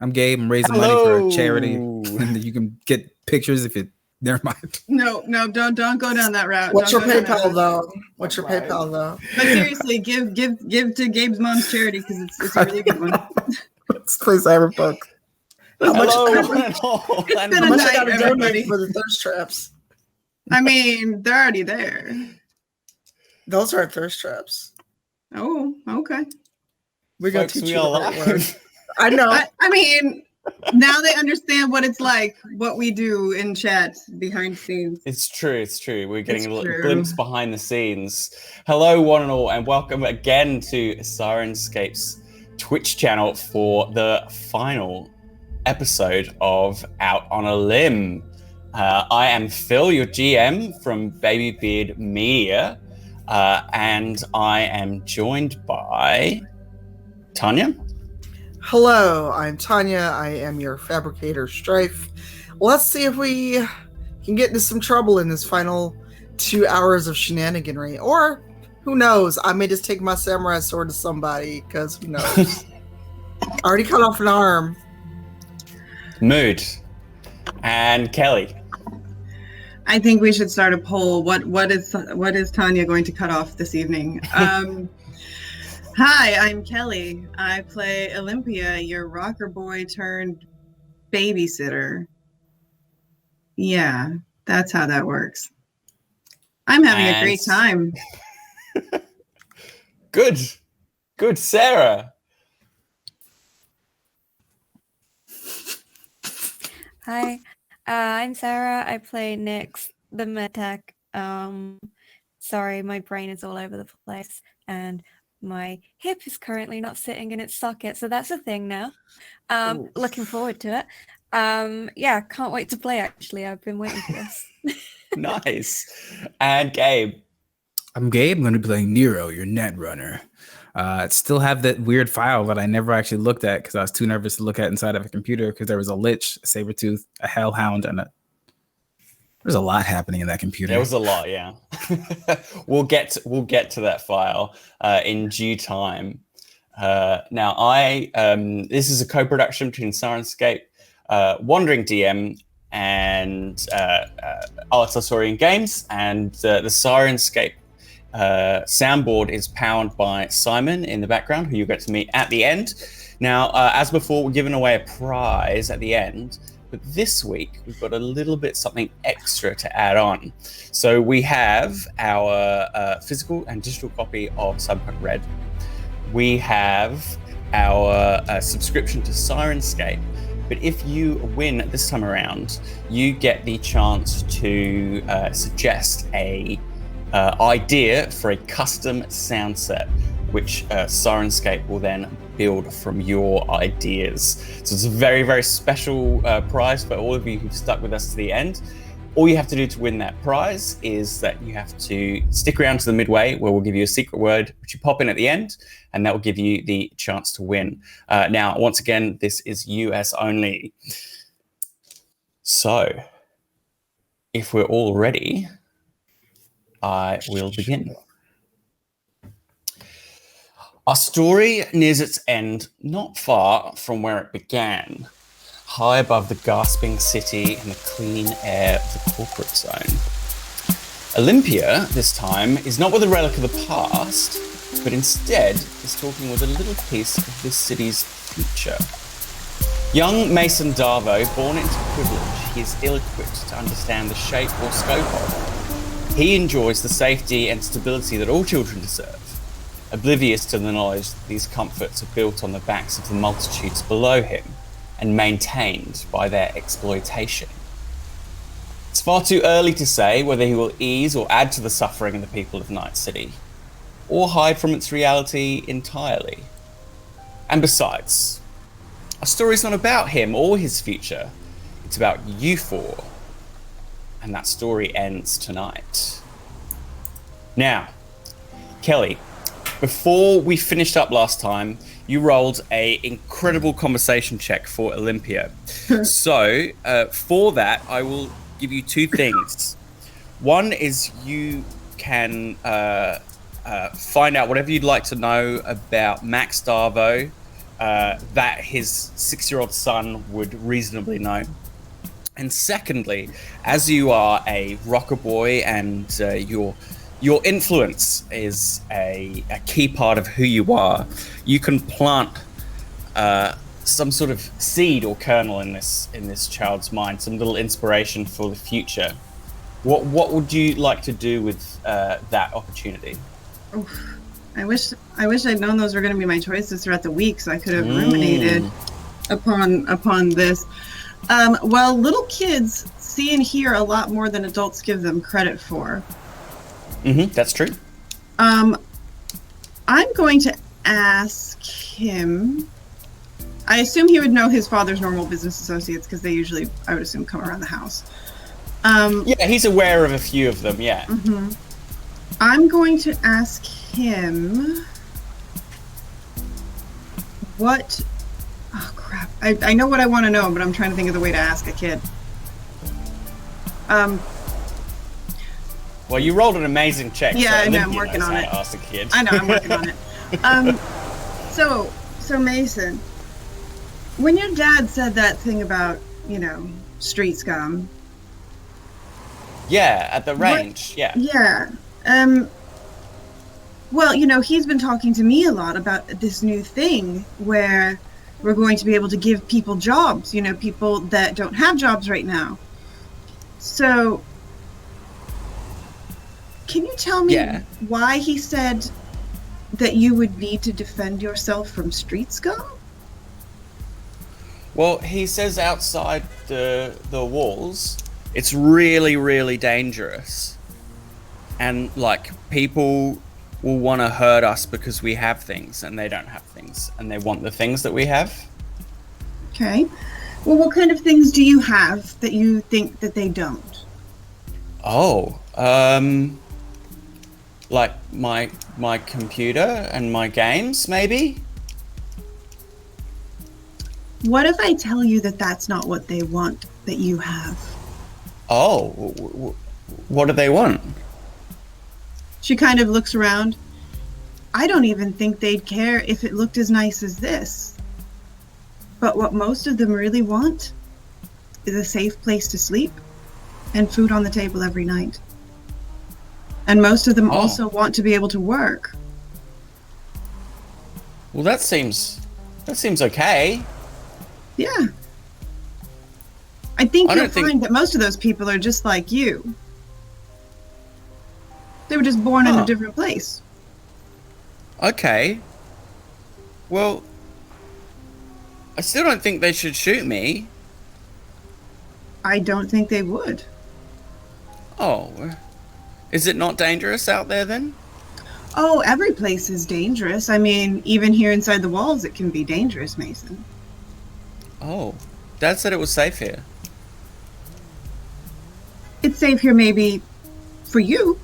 I'm Gabe. I'm raising money for a charity. And you can get pictures if it. Never mind. No, don't go down that route. What's your PayPal though? What's your PayPal though? But seriously, give to Gabe's mom's charity because it's a really good one. Let's play Cyberpunk. How much I gotta donate for the thirst traps? I mean, they're already there. Those aren't thirst traps. Oh, okay. We're gonna teach you the right word. I know. I mean, now they understand what it's like, what we do in chat behind the scenes. It's true. We're getting a glimpse behind the scenes. Hello, one and all, and welcome again to Syrinscape's Twitch channel for the final episode of Out on a Limb. I am Phil, your GM from Baby Beard Media, and I am joined by Tanya. Hello, I'm Tanya. I am your fabricator, Strife. Let's see if we can get into some trouble in this final 2 hours of shenaniganry. Or, who knows, I may just take my samurai sword to somebody, because who knows. I already cut off an arm. Mood. And Kelly. I think we should start a poll. What is Tanya going to cut off this evening? Hi, I'm Kelly. I play Olympia, your Rockerboy turned babysitter. Yeah, that's how that works. I'm having a great time. Good, Sara. Hi, I'm Sara. I play Nyx, the Medtech. Sorry, my brain is all over the place, and my hip is currently not sitting in its socket, so that's a thing now. Looking forward to it. Yeah, can't wait to play, actually. I've been waiting for this. Nice. And Gabe. I'm Gabe. I'm going to be playing Nero, your Netrunner. Still have that weird file that I never actually looked at because I was too nervous to look at inside of a computer because there was a lich, a saber-tooth, a hellhound, and there's a lot happening in that computer. There was a lot, yeah. We'll get to that file in due time. Now, this is a co-production between Syrinscape, Wandering DM, and Talsorian Games, and the Syrinscape soundboard is powered by Simon in the background, who you get to meet at the end. Now, as before, we're giving away a prize at the end. But this week, we've got a little bit something extra to add on. So we have our physical and digital copy of Cyberpunk Red. We have our subscription to Syrinscape. But if you win this time around, you get the chance to suggest a idea for a custom sound set, which Syrinscape will then build from your ideas. So it's a very, very special prize for all of you who've stuck with us to the end. All you have to do to win that prize is that you have to stick around to the midway, where we'll give you a secret word, which you pop in at the end, and that will give you the chance to win. Now, once again, this is US only. So, if we're all ready, I will begin. Our story nears its end not far from where it began, high above the gasping city and the clean air of the corporate zone. Olympia, this time, is not with a relic of the past, but instead is talking with a little piece of this city's future. Young Mason Darvo, born into privilege, he is ill-equipped to understand the shape or scope of. He enjoys the safety and stability that all children deserve, oblivious to the knowledge that these comforts are built on the backs of the multitudes below him and maintained by their exploitation. It's far too early to say whether he will ease or add to the suffering of the people of Night City, or hide from its reality entirely. And besides, our story's not about him or his future, it's about you four. And that story ends tonight. Now, Kelly, before we finished up last time, you rolled a incredible conversation check for Olympia. So for that, I will give you two things. One is you can find out whatever you'd like to know about Max Darvo, that his 6-year-old son would reasonably know. And secondly, as you are a Rockerboy and your influence is a key part of who you are, you can plant some sort of seed or kernel in this child's mind, some little inspiration for the future. What would you like to do with that opportunity? Oof. I wish I'd known those were going to be my choices throughout the week, so I could have ruminated upon this. Well, little kids see and hear a lot more than adults give them credit for. That's true. I'm going to ask him. I assume he would know his father's normal business associates because they usually, I would assume, come around the house. Yeah, he's aware of a few of them, yeah. I'm going to ask him what... Oh, crap. I know what I want to know, but I'm trying to think of the way to ask a kid. Well, you rolled an amazing check. Yeah, so I know, I'm Olympia working knows on how it. to ask a kid. I know, I'm working on it. So Mason, when your dad said that thing about, street scum. Yeah, at the range, yeah. Yeah. Well, he's been talking to me a lot about this new thing where we're going to be able to give people jobs, people that don't have jobs right now. So, can you tell me why he said that you would need to defend yourself from street scum? Well, he says outside the walls, it's really, really dangerous. And, people will want to hurt us because we have things and they don't have things. And they want the things that we have. Okay. Well, what kind of things do you have that you think that they don't? Oh, like my computer and my games, maybe? What if I tell you that that's not what they want that you have? Oh, what do they want? She kind of looks around. I don't even think they'd care if it looked as nice as this. But what most of them really want is a safe place to sleep and food on the table every night. And most of them also want to be able to work. Well, that seems okay. Yeah. I think you'll find that most of those people are just like you. They were just born in a different place. Okay. Well, I still don't think they should shoot me. I don't think they would. Oh. Is it not dangerous out there then? Oh, every place is dangerous. I mean, even here inside the walls, it can be dangerous, Mason. Oh. Dad said it was safe here. It's safe here maybe for you.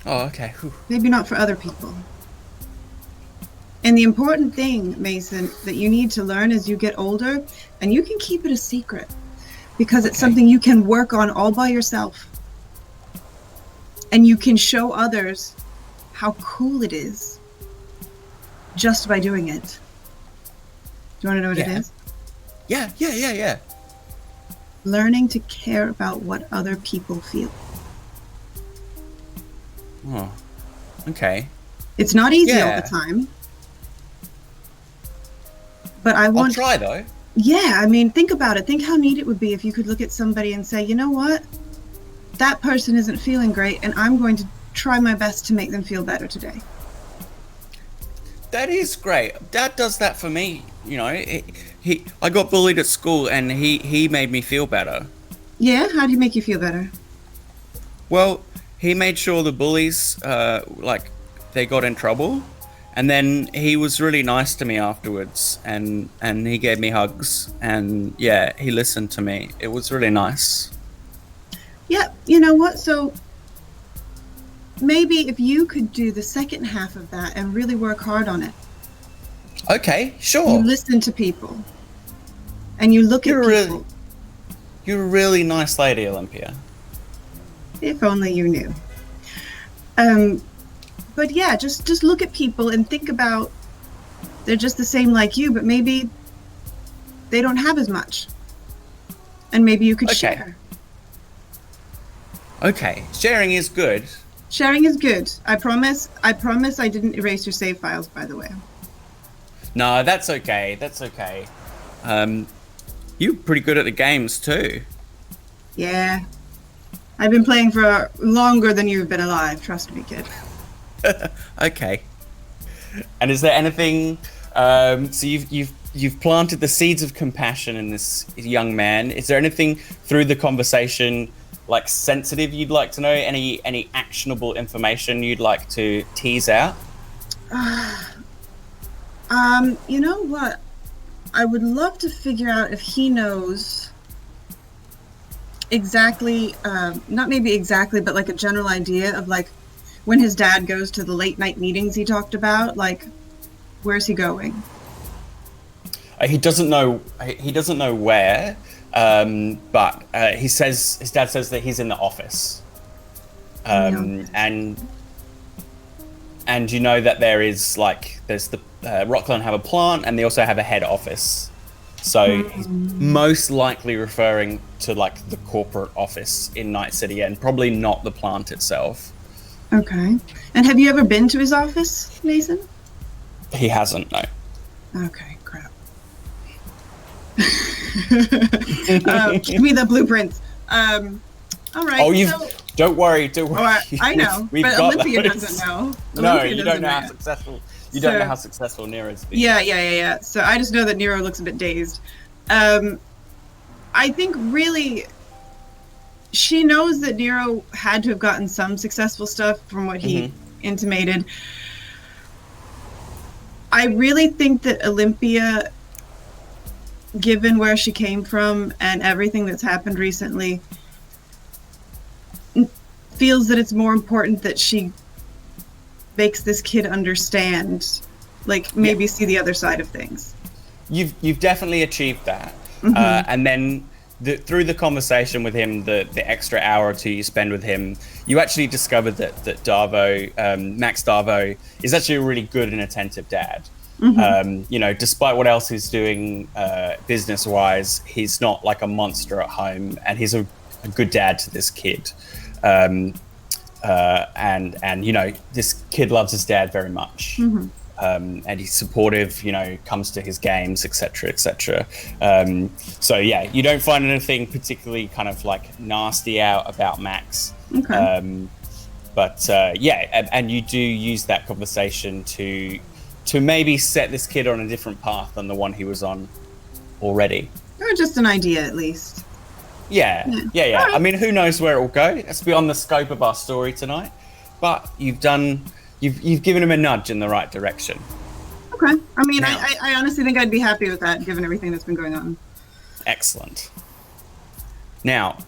Oh, okay. Whew. Maybe not for other people. And the important thing, Mason, that you need to learn as you get older, and you can keep it a secret, because it's something you can work on all by yourself. And you can show others how cool it is just by doing it. Do you want to know what it is? Yeah. Learning to care about what other people feel. Oh, okay. It's not easy all the time. But I'll try though. Yeah, I mean, think about it. Think how neat it would be if you could look at somebody and say, you know what? That person isn't feeling great, and I'm going to try my best to make them feel better today. That is great. Dad does that for me. I got bullied at school, and he made me feel better. Yeah? How do you make you feel better? Well, he made sure the bullies, they got in trouble. And then he was really nice to me afterwards, and he gave me hugs, and yeah, he listened to me. It was really nice. Yeah, you know what? So maybe if you could do the second half of that and really work hard on it. Okay, sure. You listen to people, and you look at people. You're a really nice lady, Olympia. If only you knew. But yeah, just look at people and think about they're just the same like you, but maybe they don't have as much. And maybe you could share. Okay, sharing is good. Sharing is good. I promise I didn't erase your save files, by the way. No, that's okay. That's okay. You're pretty good at the games too. Yeah. I've been playing for longer than you've been alive, trust me, kid. Okay. And is there anything? So you've planted the seeds of compassion in this young man. Is there anything through the conversation, like sensitive, you'd like to know? Any actionable information you'd like to tease out? You know what? I would love to figure out if he knows exactly, not maybe exactly, but like a general idea of like when his dad goes to the late night meetings he talked about, like where's he going? He doesn't know. He doesn't know where, but he says his dad says that he's in the office, and you know that there's the Rockland have a plant and they also have a head office, so he's most likely referring to like the corporate office in Night City and probably not the plant itself. Okay. And have you ever been to his office, Mason? He hasn't, no. Okay, crap. Give me the blueprints. All right. Oh, don't worry. Oh, I know, We've but got Olympia those. doesn't know. No, Olympia you don't know how successful. You don't know how successful Nero's been. Yeah. So I just know that Nero looks a bit dazed. I think really she knows that Nero had to have gotten some successful stuff from what he intimated. I really think that Olympia, given where she came from and everything that's happened recently, feels that it's more important that she makes this kid understand, like maybe see the other side of things. You've definitely achieved that, and then through the conversation with him, the extra hour or two you spend with him, you actually discovered that Darvo, Max Darvo, is actually a really good and attentive dad. You know, despite what else he's doing business-wise, he's not like a monster at home, and he's a good dad to this kid. And you know, this kid loves his dad very much. And he's supportive, you know, comes to his games, etc. So yeah, you don't find anything particularly kind of like nasty out about Max. But yeah, and you do use that conversation to maybe set this kid on a different path than the one he was on already. Or just an idea, at least. Yeah. Right. I mean, who knows where it will go? It's beyond the scope of our story tonight. But you've given him a nudge in the right direction. Okay. I mean, now, I honestly think I'd be happy with that, given everything that's been going on. Excellent. Now,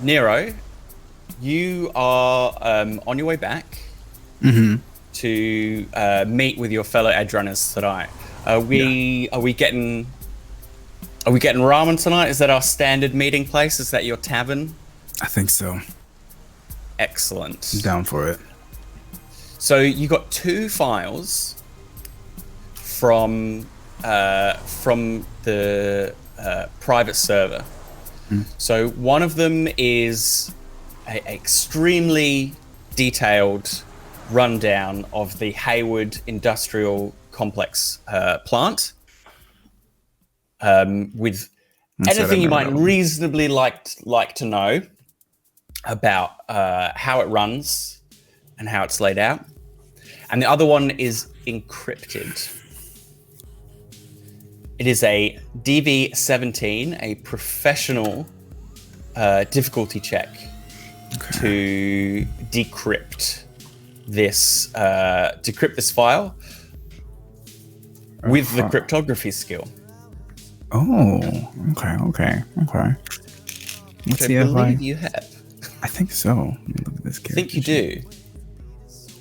Nero, you are on your way back to meet with your fellow Edgerunners tonight. Are we getting ramen tonight? Is that our standard meeting place? Is that your tavern? I think so. Excellent. I'm down for it. So you got 2 files from the private server. So one of them is an extremely detailed rundown of the Hayward Industrial Complex plant, with anything you might reasonably like to know about how it runs and how it's laid out. And the other one is encrypted. It is a DV-17, a professional difficulty check to decrypt this file with the cryptography skill. Oh, okay. Let's see if you have. I think so. Let me look at this character. I think you do.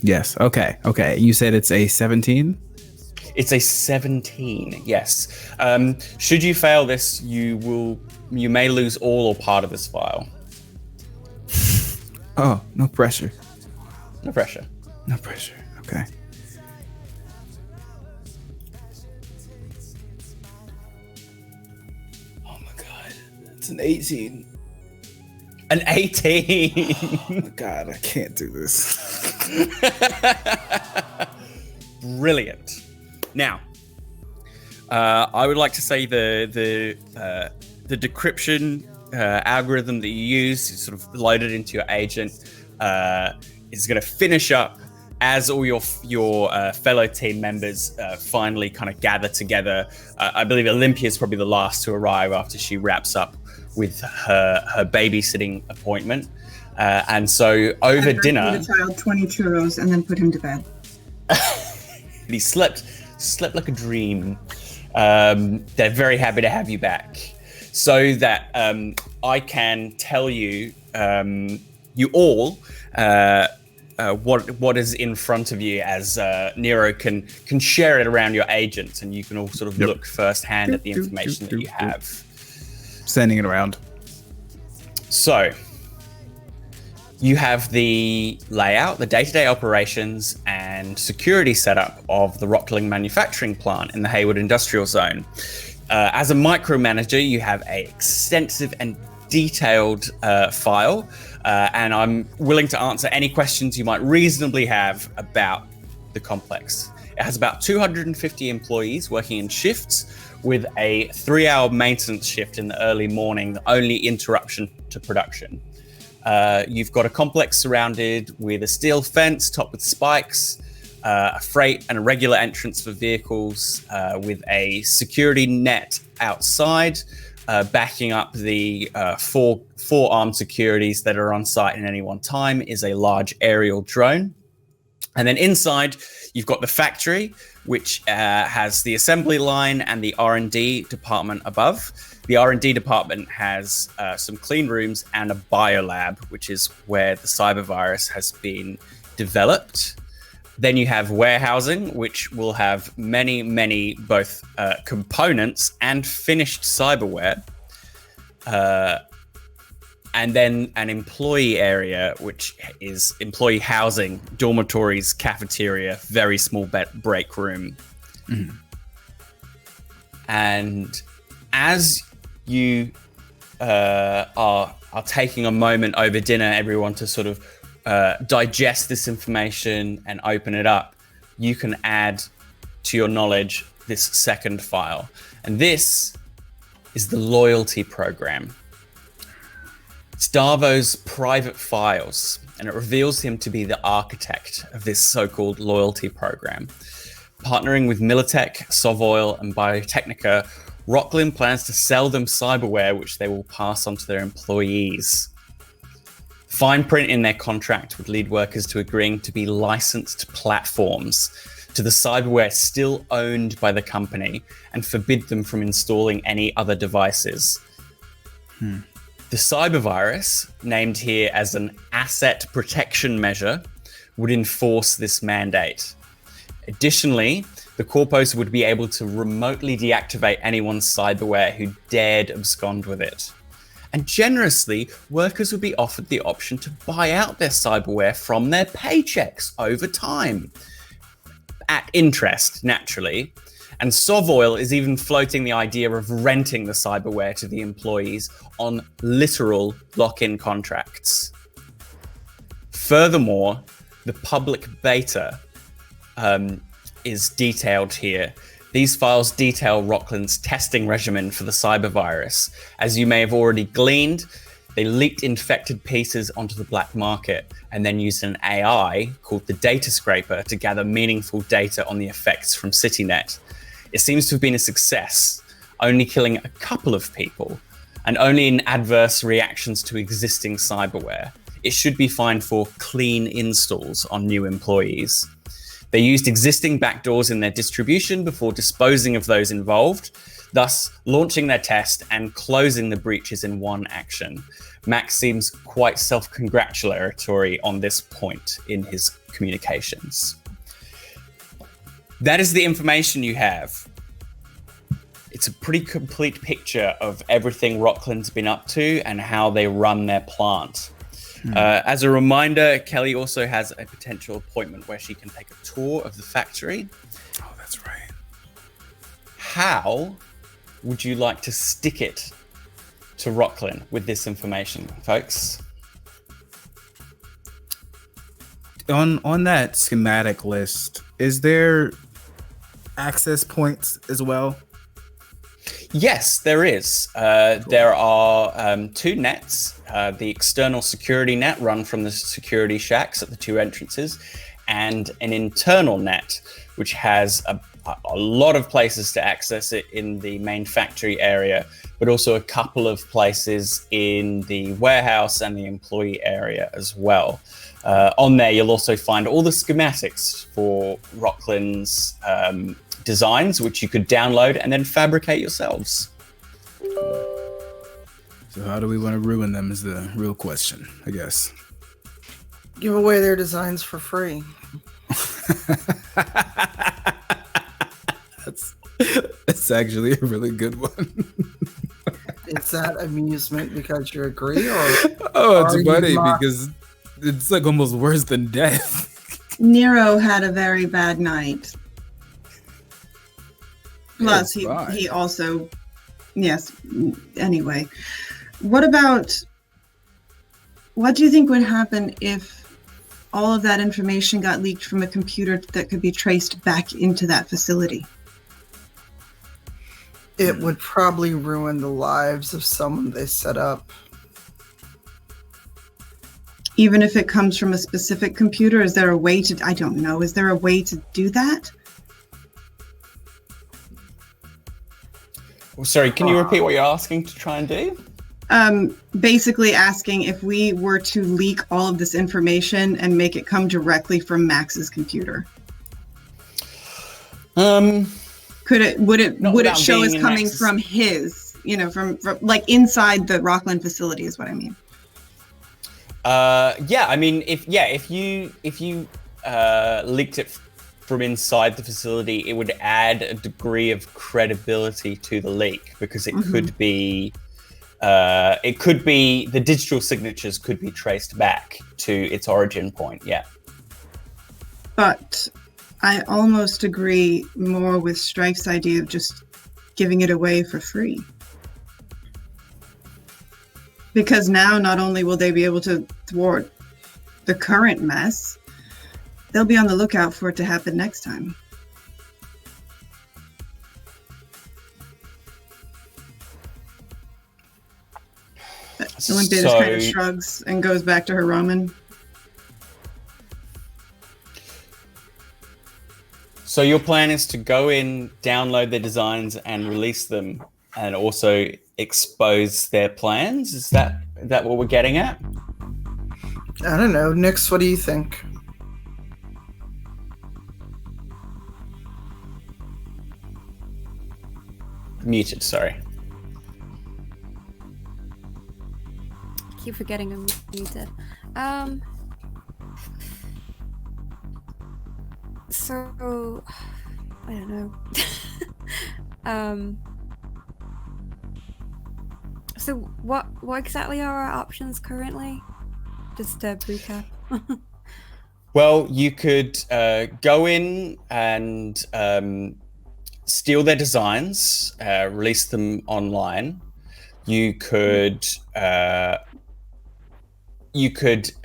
Yes. Okay. You said it's a 17? It's a 17. Yes. Should you fail this, you may lose all or part of this file. Oh, no pressure. No pressure. Okay. It's an 18. An 18. Oh my God, I can't do this. Brilliant. Now, I would like to say the decryption algorithm that you use is sort of loaded into your agent is going to finish up as all your fellow team members finally kind of gather together. I believe Olympia is probably the last to arrive after she wraps up with her babysitting appointment. And so over dinner... the child 20 churros and then put him to bed. He slept like a dream. They're very happy to have you back. So that I can tell you, you all... what is in front of you as Nero can share it around your agents, and you can all sort of look firsthand at the information that you have. Sending it around. So you have the layout, the day-to-day operations and security setup of the Rockling manufacturing plant in the Hayward Industrial Zone. As a micromanager, you have an extensive and detailed file, and I'm willing to answer any questions you might reasonably have about the complex. It has about 250 employees working in shifts, with a 3-hour maintenance shift in the early morning, the only interruption to production. You've got a complex surrounded with a steel fence topped with spikes, a freight and a regular entrance for vehicles, with a security net outside, backing up the four armed securities that are on site at any one time is a large aerial drone. And then inside, you've got the factory, which has the assembly line and the R&D department above. The R&D department has some clean rooms and a biolab, which is where the cybervirus has been developed. Then you have warehousing, which will have many both components and finished cyberware. And then an employee area, which is employee housing, dormitories, cafeteria, very small break room. Mm-hmm. And as you are taking a moment over dinner, everyone to sort of digest this information and open it up, you can add to your knowledge this second file. And this is the loyalty program. It's Darvo's private files, and it reveals him to be the architect of this so-called loyalty program. Partnering with Medtech, Sovoil, and Biotechnica, Rockland plans to sell them cyberware, which they will pass on to their employees. Fine print in their contract would lead workers to agreeing to be licensed platforms to the cyberware still owned by the company and forbid them from installing any other devices. The cybervirus, named here as an asset protection measure, would enforce this mandate. Additionally, the corpos would be able to remotely deactivate anyone's cyberware who dared abscond with it. And generously, workers would be offered the option to buy out their cyberware from their paychecks over time. At interest, naturally. And Sovoil is even floating the idea of renting the cyberware to the employees on literal lock-in contracts. Furthermore, the public beta is detailed here. These files detail Rockland's testing regimen for the cybervirus. As you may have already gleaned, they leaked infected pieces onto the black market and then used an AI called the Data Scraper to gather meaningful data on the effects from CityNet. It seems to have been a success, only killing a couple of people, and only in adverse reactions to existing cyberware. It should be fine for clean installs on new employees. They used existing backdoors in their distribution before disposing of those involved, thus launching their test and closing the breaches in one action. Max seems quite self-congratulatory on this point in his communications. That is the information you have. It's a pretty complete picture of everything Rockland's been up to and how they run their plant. As a reminder, Kelli also has a potential appointment where she can take a tour of the factory. Oh, that's right. How would you like to stick it to Rocklin with this information, folks? On that schematic list, is there access points as well? Yes, there is. There are 2 nets. The external security net run from the security shacks at the 2 entrances, and an internal net, which has a lot of places to access it in the main factory area, but also a couple of places in the warehouse and the employee area as well. On there, you'll also find all the schematics for Rocklin's designs, which you could download and then fabricate yourselves. So how do we want to ruin them is the real question, I guess. Give away their designs for free. That's actually a really good one. Is that amusement because you agree, or oh, it's funny because it's like almost worse than death. Nero had a very bad night. Plus, he also, yes. Anyway, what do you think would happen if all of that information got leaked from a computer that could be traced back into that facility? It would probably ruin the lives of someone they set up. Even if it comes from a specific computer, is there a way to, I don't know, is there a way to do that? Sorry, can you repeat what you're asking to try and do? Basically asking if we were to leak all of this information and make it come directly from Max's computer. Would it show us coming from his, from like inside the Rockland facility is what I mean. Yeah, I mean, if you leaked it from inside the facility, it would add a degree of credibility to the leak because it could be the digital signatures could be traced back to its origin point. Yeah. But I almost agree more with Strife's idea of just giving it away for free. Because now not only will they be able to thwart the current mess, they'll be on the lookout for it to happen next time. Olympia just kind of shrugs and goes back to her ramen. So your plan is to go in, download their designs, and release them, and also expose their plans? Is that what we're getting at? I don't know. Nix, what do you think? Muted, sorry. Keep forgetting I'm muted. So I don't know. So what exactly are our options currently? Just to recap. Well, you could go in and steal their designs, release them online. You could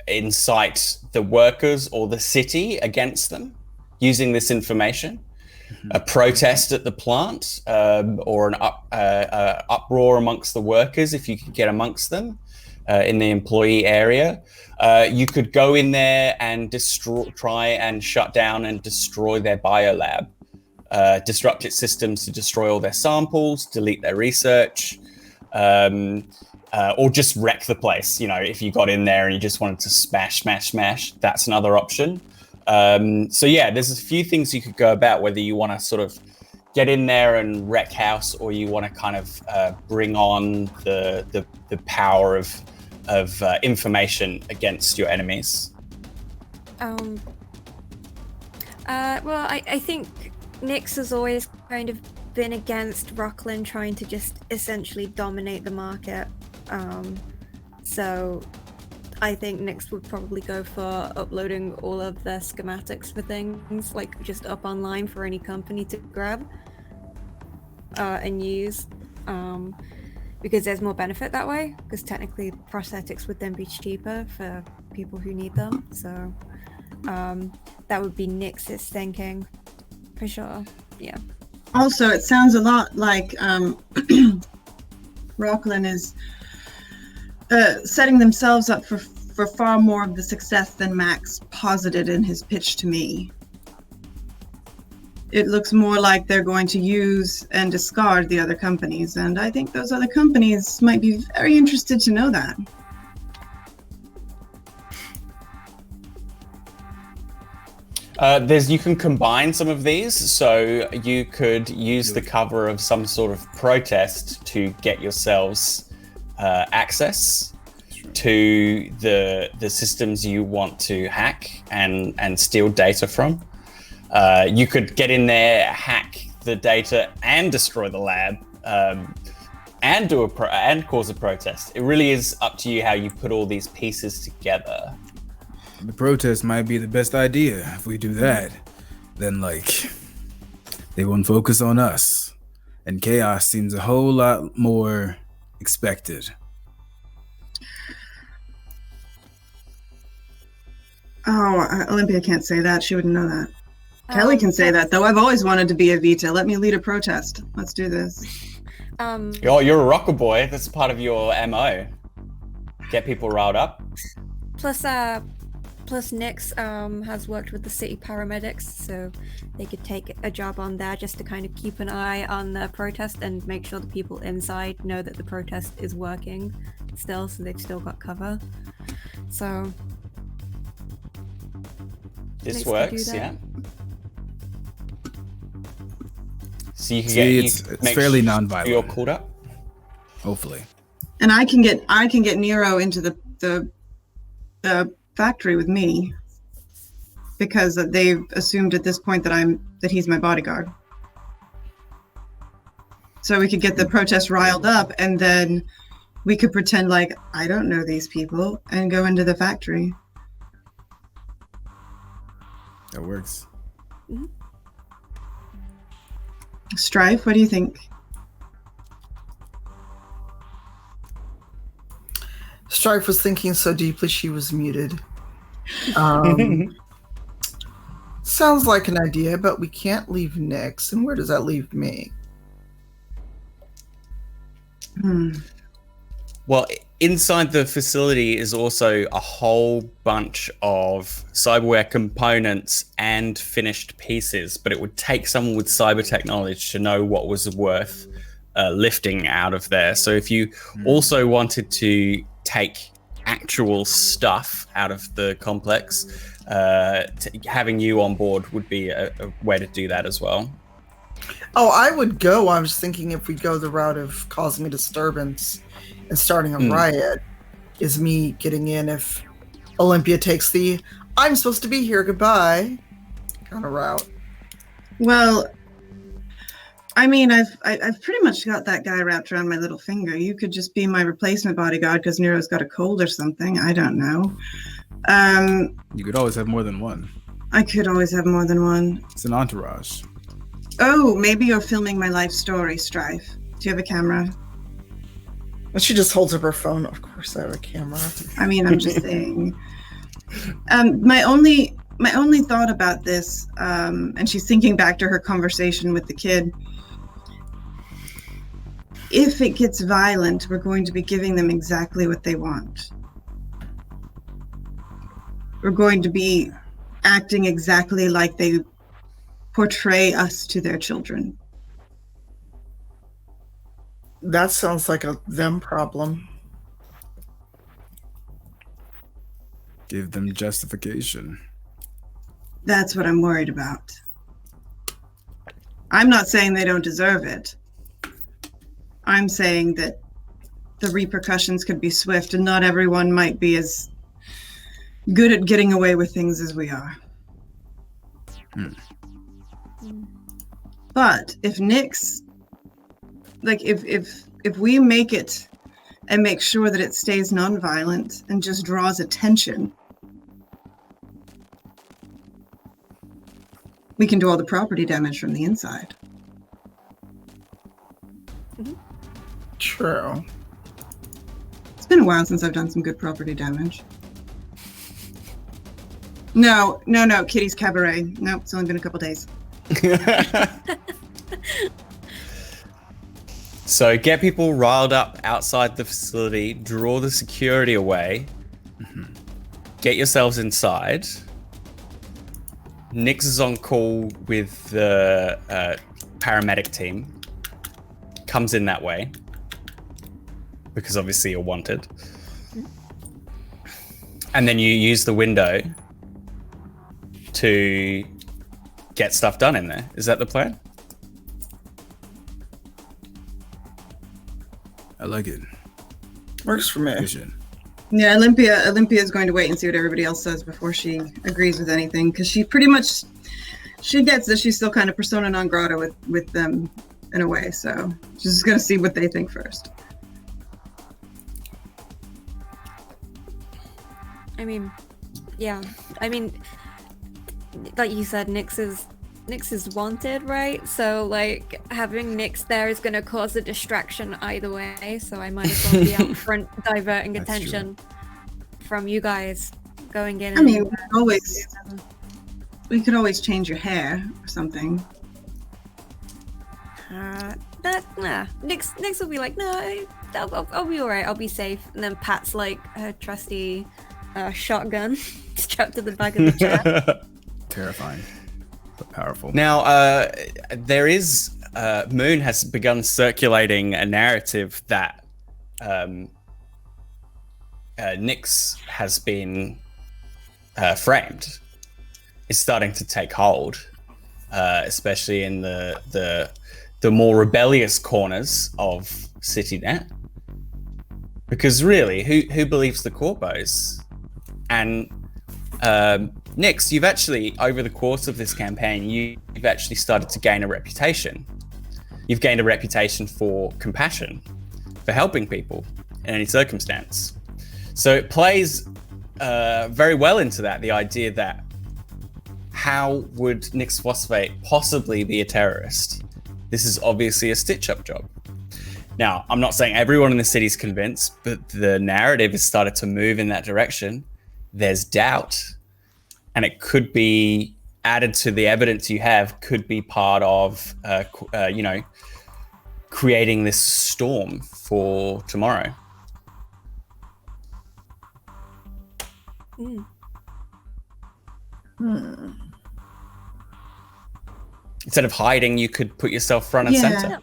incite the workers or the city against them using this information. A protest at the plant, or an uproar amongst the workers if you could get amongst them in the employee area. You could go in there and try and shut down and destroy their biolab, disrupt its systems to destroy all their samples, delete their research, or just wreck the place. If you got in there and you just wanted to smash, that's another option. So yeah, there's a few things you could go about, whether you want to sort of get in there and wreck house, or you want to kind of bring on the power of information against your enemies. Well, I think Nyx has always kind of been against Rocklin trying to just essentially dominate the market. So I think Nyx would probably go for uploading all of their schematics for things, like just up online for any company to grab and use. because there's more benefit that way, because technically prosthetics would then be cheaper for people who need them. So that would be Nyx's thinking for sure. Yeah. Also, it sounds a lot like Rocklin is setting themselves up for far more of the success than Max posited in his pitch to me. It looks more like they're going to use and discard the other companies, and I think those other companies might be very interested to know that. You can combine some of these, so you could use the cover of some sort of protest to get yourselves access to the systems you want to hack and steal data from. You could get in there, hack the data, and destroy the lab, and do and cause a protest. It really is up to you how you put all these pieces together. The protest might be the best idea. If we do that, then they won't focus on us, and chaos seems a whole lot more expected. Oh, Olympia can't say that. She wouldn't know that. Kelli can say that, though. I've always wanted to be a Vita. Let me lead a protest. Let's do this. You're a Rockerboy. That's part of your MO. Get people riled up. Plus Nyx has worked with the city paramedics, so they could take a job on there just to kind of keep an eye on the protest and make sure the people inside know that the protest is working still, so they've still got cover. So this Nyx works, yeah. So you can it's fairly non-violent. You're called up. Hopefully. And I can get Nero into the factory with me, because they've assumed at this point that he's my bodyguard. So we could get the protest riled up, and then we could pretend like I don't know these people and go into the factory. That works. Mm-hmm. Strife, what do you think? Strife was thinking so deeply she was muted. Sounds like an idea, but we can't leave Nyx. And where does that leave me? Well, inside the facility is also a whole bunch of cyberware components and finished pieces, but it would take someone with cybertech knowledge to know what was worth lifting out of there. So if you also wanted to take actual stuff out of the complex, having you on board would be a way to do that as well. Oh, I would go. I was thinking if we go the route of causing a disturbance and starting a riot, is me getting in if Olympia takes the I'm supposed to be here, goodbye kind of route. Well, I mean, I've pretty much got that guy wrapped around my little finger. You could just be my replacement bodyguard because Nero's got a cold or something. I don't know. You could always have more than one. I could always have more than one. It's an entourage. Oh, maybe you're filming my life story, Strife. Do you have a camera? Well, she just holds up her phone. Of course I have a camera. I mean, I'm just saying. My only thought about this, and she's thinking back to her conversation with the kid. If it gets violent, we're going to be giving them exactly what they want. We're going to be acting exactly like they portray us to their children. That sounds like a them problem. Give them justification. That's what I'm worried about. I'm not saying they don't deserve it. I'm saying that the repercussions could be swift, and not everyone might be as good at getting away with things as we are. But if Nyx, like if we make it and make sure that it stays nonviolent and just draws attention, we can do all the property damage from the inside. True. It's been a while since I've done some good property damage. No, Kitty's Cabaret. Nope, it's only been a couple days. So get people riled up outside the facility, draw the security away, get yourselves inside. Nix is on call with the paramedic team. Comes in that way. Because obviously you're wanted. And then you use the window to get stuff done in there. Is that the plan? I like it. Works for me. Vision. Yeah, Olympia is going to wait and see what everybody else says before she agrees with anything, because she pretty much gets that she's still kind of persona non grata with them in a way. So she's just gonna see what they think first. I mean, yeah. I mean, like you said, Nix is wanted, right? So like having Nix there is going to cause a distraction either way. So I might as well be out front, diverting That's attention from you guys going in. I mean, we could always change your hair or something. Nah. Nix will be like, no, I'll be alright. I'll be safe. And then Pat's like her trusty shotgun strapped to the back of the chair. Terrifying. But powerful. Now, there is Moon has begun circulating a narrative that Nix has been framed. It's starting to take hold, especially in the more rebellious corners of CityNet. Because really, who believes the corpos? And Nix, you've actually, over the course of this campaign, you've actually started to gain a reputation. You've gained a reputation for compassion, for helping people in any circumstance. So it plays very well into that, the idea that how would Nix Phosphate possibly be a terrorist? This is obviously a stitch-up job. Now, I'm not saying everyone in the city is convinced, but the narrative has started to move in that direction. There's doubt, and it could be added to the evidence you have, could be part of, creating this storm for tomorrow. Instead of hiding, you could put yourself front and center.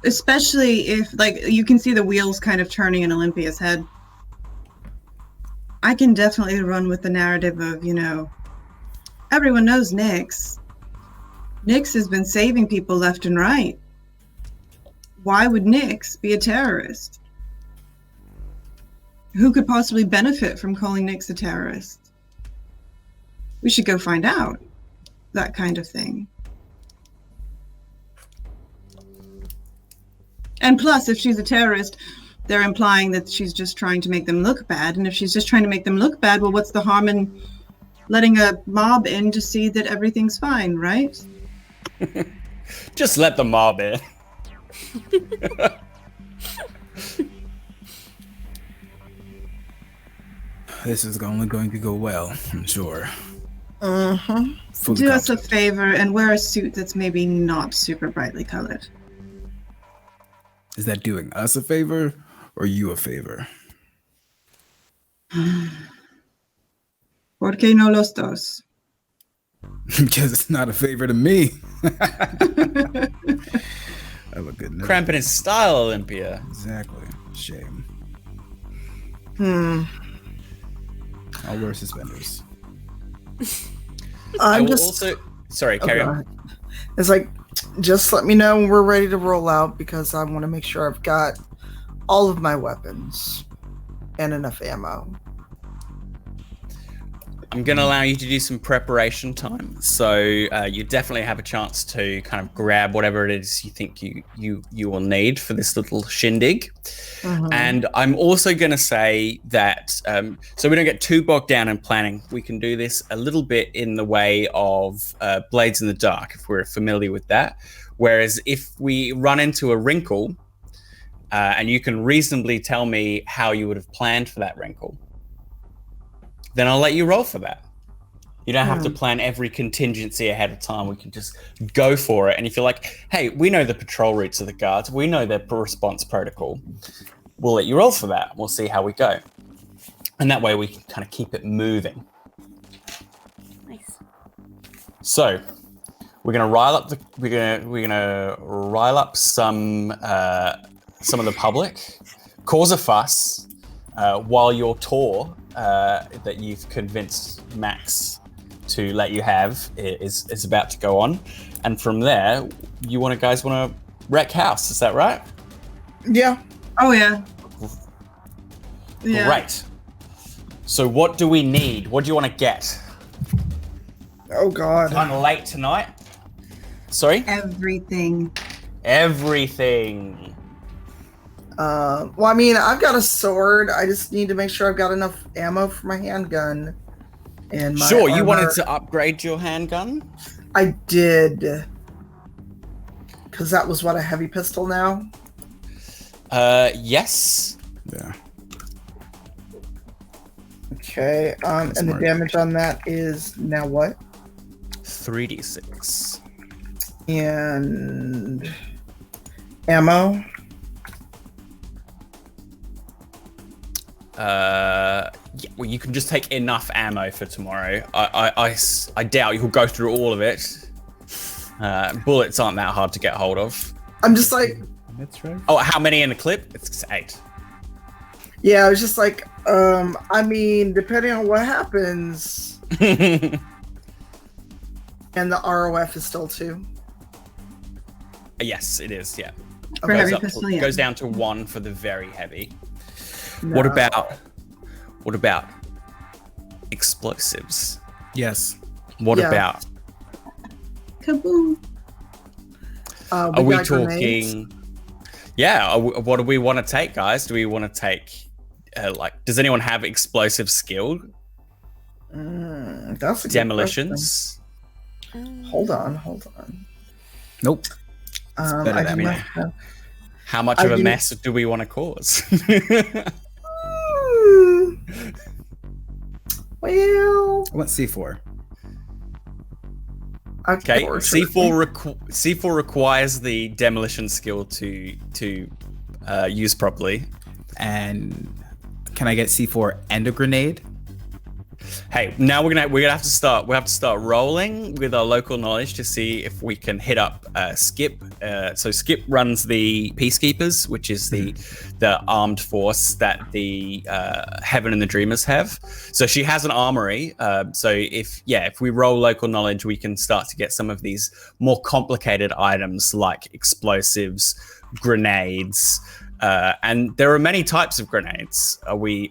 Especially if, like, you can see the wheels kind of turning in Olympia's head. I can definitely run with the narrative of, everyone knows Nix. Nix has been saving people left and right. Why would Nix be a terrorist? Who could possibly benefit from calling Nix a terrorist? We should go find out. That kind of thing. And plus, if she's a terrorist, they're implying that she's just trying to make them look bad. And if she's just trying to make them look bad, well, what's the harm in letting a mob in to see that everything's fine, right? Just let the mob in. This is only going to go well, I'm sure. Do us a favor and wear a suit that's maybe not super brightly colored. Is that doing us a favor or you a favor? ¿Por qué no los dos? Because it's not a favor to me. I look good. Cramping his style, Olympia. Exactly. Shame. I'll wear suspenders. Sorry, carry on. It's like, just let me know when we're ready to roll out, because I want to make sure I've got all of my weapons and enough ammo. I'm going to allow you to do some preparation time. So you definitely have a chance to kind of grab whatever it is you think you will need for this little shindig. And I'm also going to say that, so we don't get too bogged down in planning, we can do this a little bit in the way of Blades in the Dark, if we're familiar with that. Whereas if we run into a wrinkle, and you can reasonably tell me how you would have planned for that wrinkle, then I'll let you roll for that. You don't have to plan every contingency ahead of time. We can just go for it. And if you're like, hey, we know the patrol routes of the guards, we know their response protocol, we'll let you roll for that. We'll see how we go. And that way we can kind of keep it moving. Nice. So we're gonna rile up some of the public, cause a fuss, while your tour that you've convinced Max to let you have is about to go on, and from there you guys want to wreck house. Is that right? Yeah. Oh yeah. Yeah. Great. So what do we need? What do you want to get? Oh God. Kind of late tonight. Sorry? Everything. Everything. Well, I mean, I've got a sword. I just need to make sure I've got enough ammo for my handgun. And my Sure, you armor. wanted to upgrade your handgun? I did. Because that was what, a heavy pistol now? Yes. Yeah. Okay, and the smart. damage on that is now what? 3d6. And ammo? Yeah, well, you can just take enough ammo for tomorrow. I doubt you'll go through all of it. Bullets aren't that hard to get hold of. I'm just like, That's right. Oh, how many in the clip? It's 8. yeah, I was just like, I mean, depending on what happens, and the ROF is still 2. Yes, it is. Yeah, For Okay. heavy pistol, yeah. goes down to 1 for the very heavy. No. What about explosives? Yes. What Yeah. about? Kaboom. Are we got grenades. talking? Yeah. What do we want to take, guys? Do we want to take does anyone have explosive skill? That's a good Demolitions. question. Hold on. Nope. better I than do me. not have- How much I of a didn't- mess do we want to cause? Well, I want C4. Okay, unfortunately. C4 requires the demolition skill to use properly. And can I get C4 and a grenade? Hey, now we're gonna have to start. We have to start rolling with our local knowledge to see if we can hit up Skip. So Skip runs the Peacekeepers, which is the armed force that the Heaven and the Dreamers have. So she has an armory. So if we roll local knowledge, we can start to get some of these more complicated items like explosives, grenades. And there are many types of grenades. Are we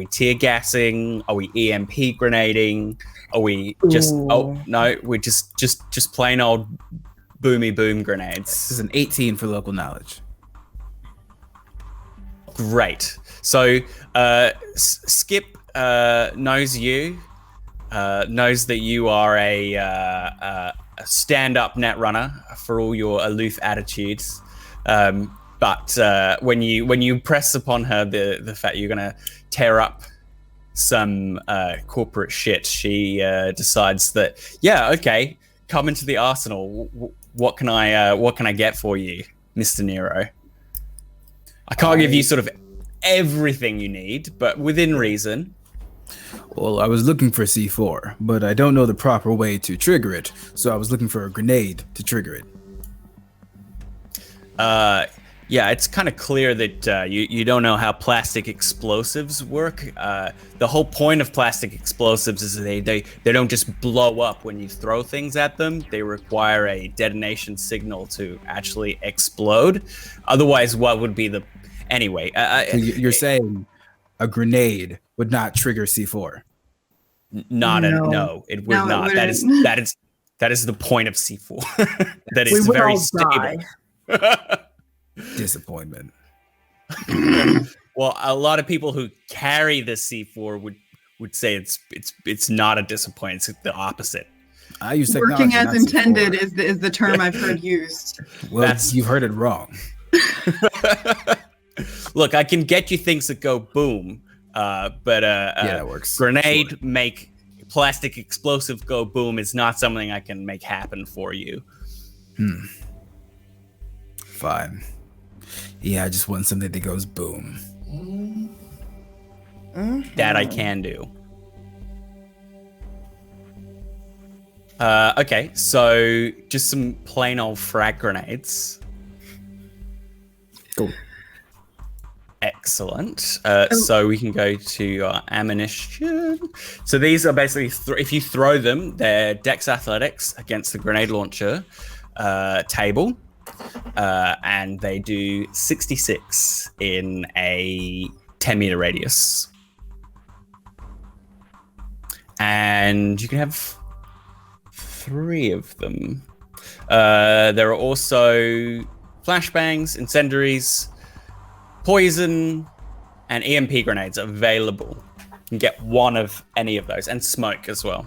tear gassing? Are we EMP grenading? Are we just we're just plain old boomy boom grenades. This is an 18 for local knowledge. Great. So Skip knows you, knows that you are a stand-up Netrunner for all your aloof attitudes. But when you press upon her the fact you're gonna tear up some corporate shit, she decides that okay, come into the arsenal. What can I get for you, Mr. Nero? I can't give you sort of everything you need, but within reason. Well, I was looking for C4, but I don't know the proper way to trigger it, so I was looking for a grenade to trigger it. Yeah, it's kind of clear that you don't know how plastic explosives work. The whole point of plastic explosives is they don't just blow up when you throw things at them. They require a detonation signal to actually explode. Otherwise, what would be the... Anyway. So you're saying a grenade would not trigger C4? No, it would No, it not. That is the point of C4. That We is would very all stable. die. Disappointment. Well, a lot of people who carry the C4 would say it's not a disappointment. It's the opposite. I use technology, Working as not intended C4. is the term I've heard used. Well, you've heard it wrong. Look, I can get you things that go boom, but that works. Grenade Sure. make plastic explosive go boom is not something I can make happen for you. Fine. Yeah, I just want something that goes boom. That I can do. Okay, so just some plain old frag grenades. Cool. Excellent. So we can go to ammunition. So these are basically, if you throw them, they're Dex Athletics against the grenade launcher table. And they do 66 in a 10-meter radius. And you can have 3 of them. There are also flashbangs, incendiaries, poison, and EMP grenades available. You can get 1 of any of those, and smoke as well.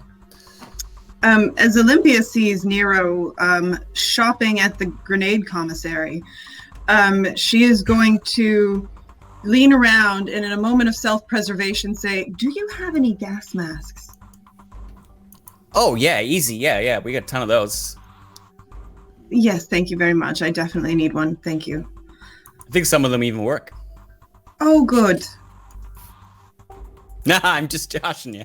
As Olympia sees Nero shopping at the grenade commissary, she is going to lean around and in a moment of self-preservation say, "Do you have any gas masks?" Oh, yeah, easy. Yeah, we got a ton of those. Yes, thank you very much. I definitely need one. Thank you. I think some of them even work. Oh, good. Nah, I'm just joshing you.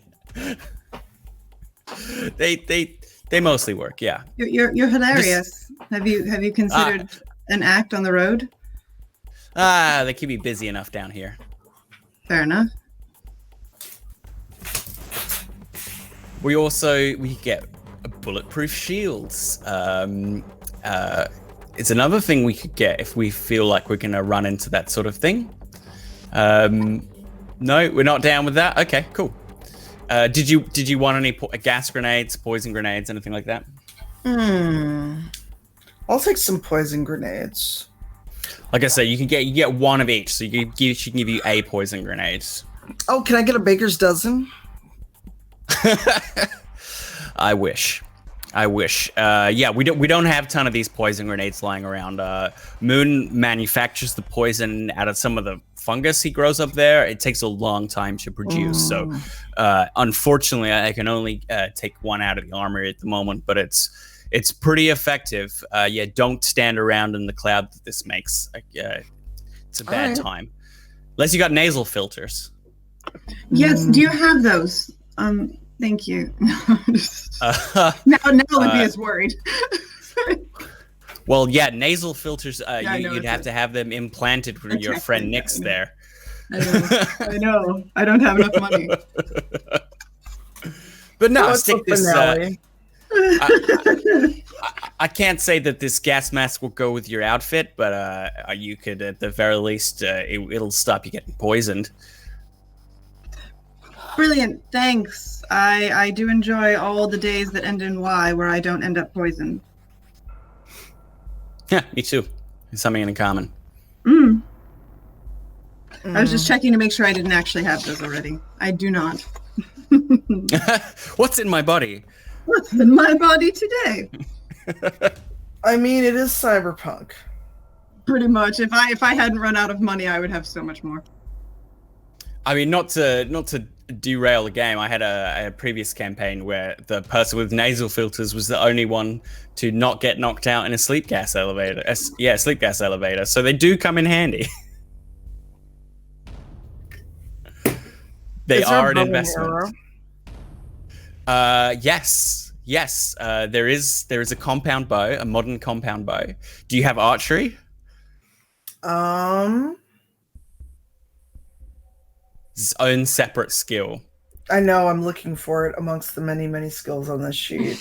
They mostly work, yeah. You're hilarious. Have you considered an act on the road? They keep me busy enough down here. Fair enough. We get bulletproof shields. It's another thing we could get if we feel like we're gonna run into that sort of thing. No, we're not down with that. Okay, cool. Did you want any gas grenades, poison grenades, anything like that? I'll take some poison grenades. Like I said, you get 1 of each, so she can give you a poison grenade. Oh, can I get a baker's dozen? I wish. Yeah, we don't have a ton of these poison grenades lying around. Moon manufactures the poison out of some of the fungus he grows up there. It takes a long time to produce, so unfortunately, I can only take 1 out of the armory at the moment. But it's pretty effective. Yeah, don't stand around in the cloud that this makes. It's a bad time, unless you got nasal filters. Yes. Do you have those? Thank you. Now Olympia's worried. Well, yeah, nasal filters. Yeah, you'd have to have them implanted when your friend Nick's there. I know. I don't have enough money. But no, What's stick up, this. finale? I can't say that this gas mask will go with your outfit, but you could, at the very least, it'll stop you getting poisoned. Brilliant. Thanks. I do enjoy all the days that end in Y where I don't end up poisoned. Yeah, me too. It's something in common. I was just checking to make sure I didn't actually have those already. I do not. What's in my body? What's in my body today? I mean, it is Cyberpunk. Pretty much. If I hadn't run out of money, I would have so much more. I mean, not to derail the game. I had a previous campaign where the person with nasal filters was the only one to not get knocked out in a sleep gas elevator. Sleep gas elevator. So they do come in handy. They are an investment. Yes. There is a compound bow, a modern compound bow. Do you have archery? Its own separate skill. I know, I'm looking for it amongst the many, many skills on this sheet.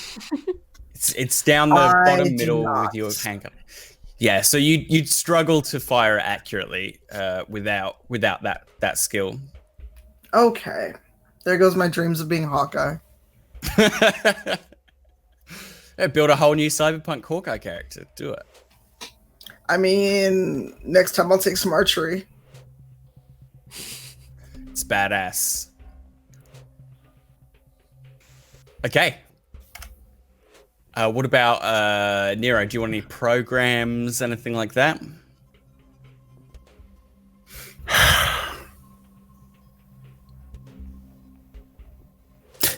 It's down the bottom middle with your handgun. Yeah, so you'd struggle to fire accurately without that skill. Okay. There goes my dreams of being Hawkeye. Build a whole new Cyberpunk Hawkeye character. Do it. I mean, next time I'll take some archery. It's badass. Okay. What about Nero? Do you want any programs, anything like that?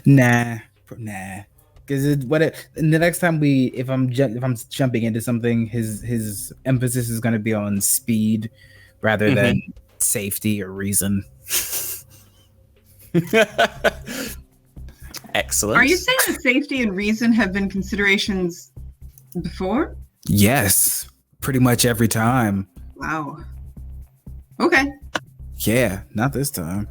Nah. Because the next time if I'm jumping into something, his emphasis is going to be on speed rather than safety or reason. Excellent. Are you saying that safety and reason have been considerations before? Yes, pretty much every time. Wow. Okay. Yeah, not this time.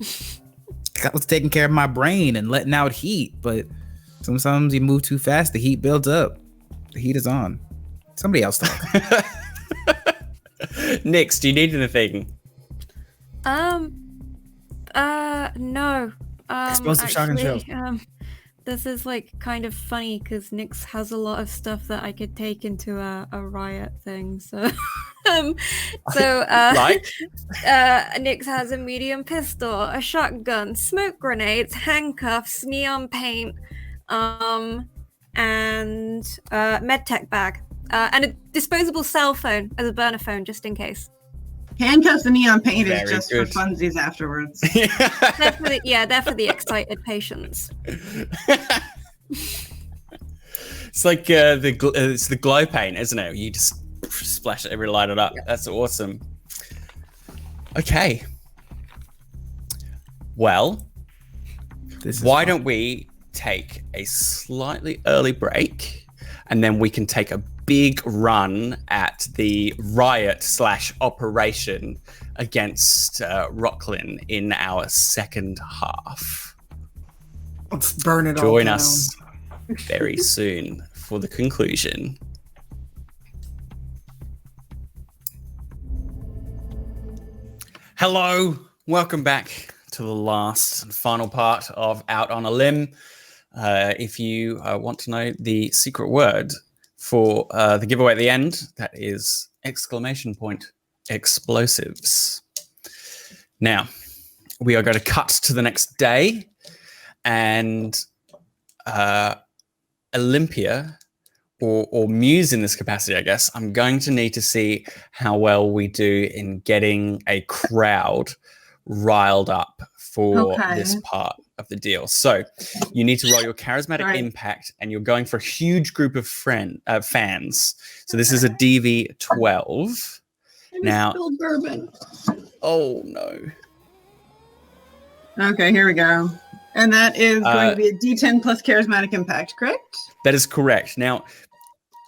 I was taking care of my brain and letting out heat, but sometimes you move too fast, the heat builds up. The heat is on. Somebody else talk. Nix, do you need anything? No. Explosive shock and actually, shells. this is like kind of funny because Nyx has a lot of stuff that I could take into a riot thing. So, Like? Nyx has a medium pistol, a shotgun, smoke grenades, handcuffs, neon paint, and medtech bag, and a disposable cell phone as a burner phone just in case. Handcuffs and neon paint is Very just good. for funsies afterwards. They're for the excited patients. It's like it's the glow paint, isn't it? You just splash it every light it up. That's awesome. Okay. Well, why don't we take a slightly early break, and then we can take a big run at the riot/operation against Rocklin in our second half. Let's burn it all Join down. us very soon for the conclusion. Hello, welcome back to the last and final part of Out on a Limb. If you want to know the secret word for the giveaway at the end, that is !explosives. Now, we are going to cut to the next day, and Olympia, or Muse in this capacity, I guess, I'm going to need to see how well we do in getting a crowd riled up for this part of the deal. So you need to roll your charismatic impact, and you're going for a huge group of fans. So this is a DV12. Now, spilled bourbon. Oh no. Okay, here we go. And that is going to be a D10 plus charismatic impact, correct? That is correct. Now,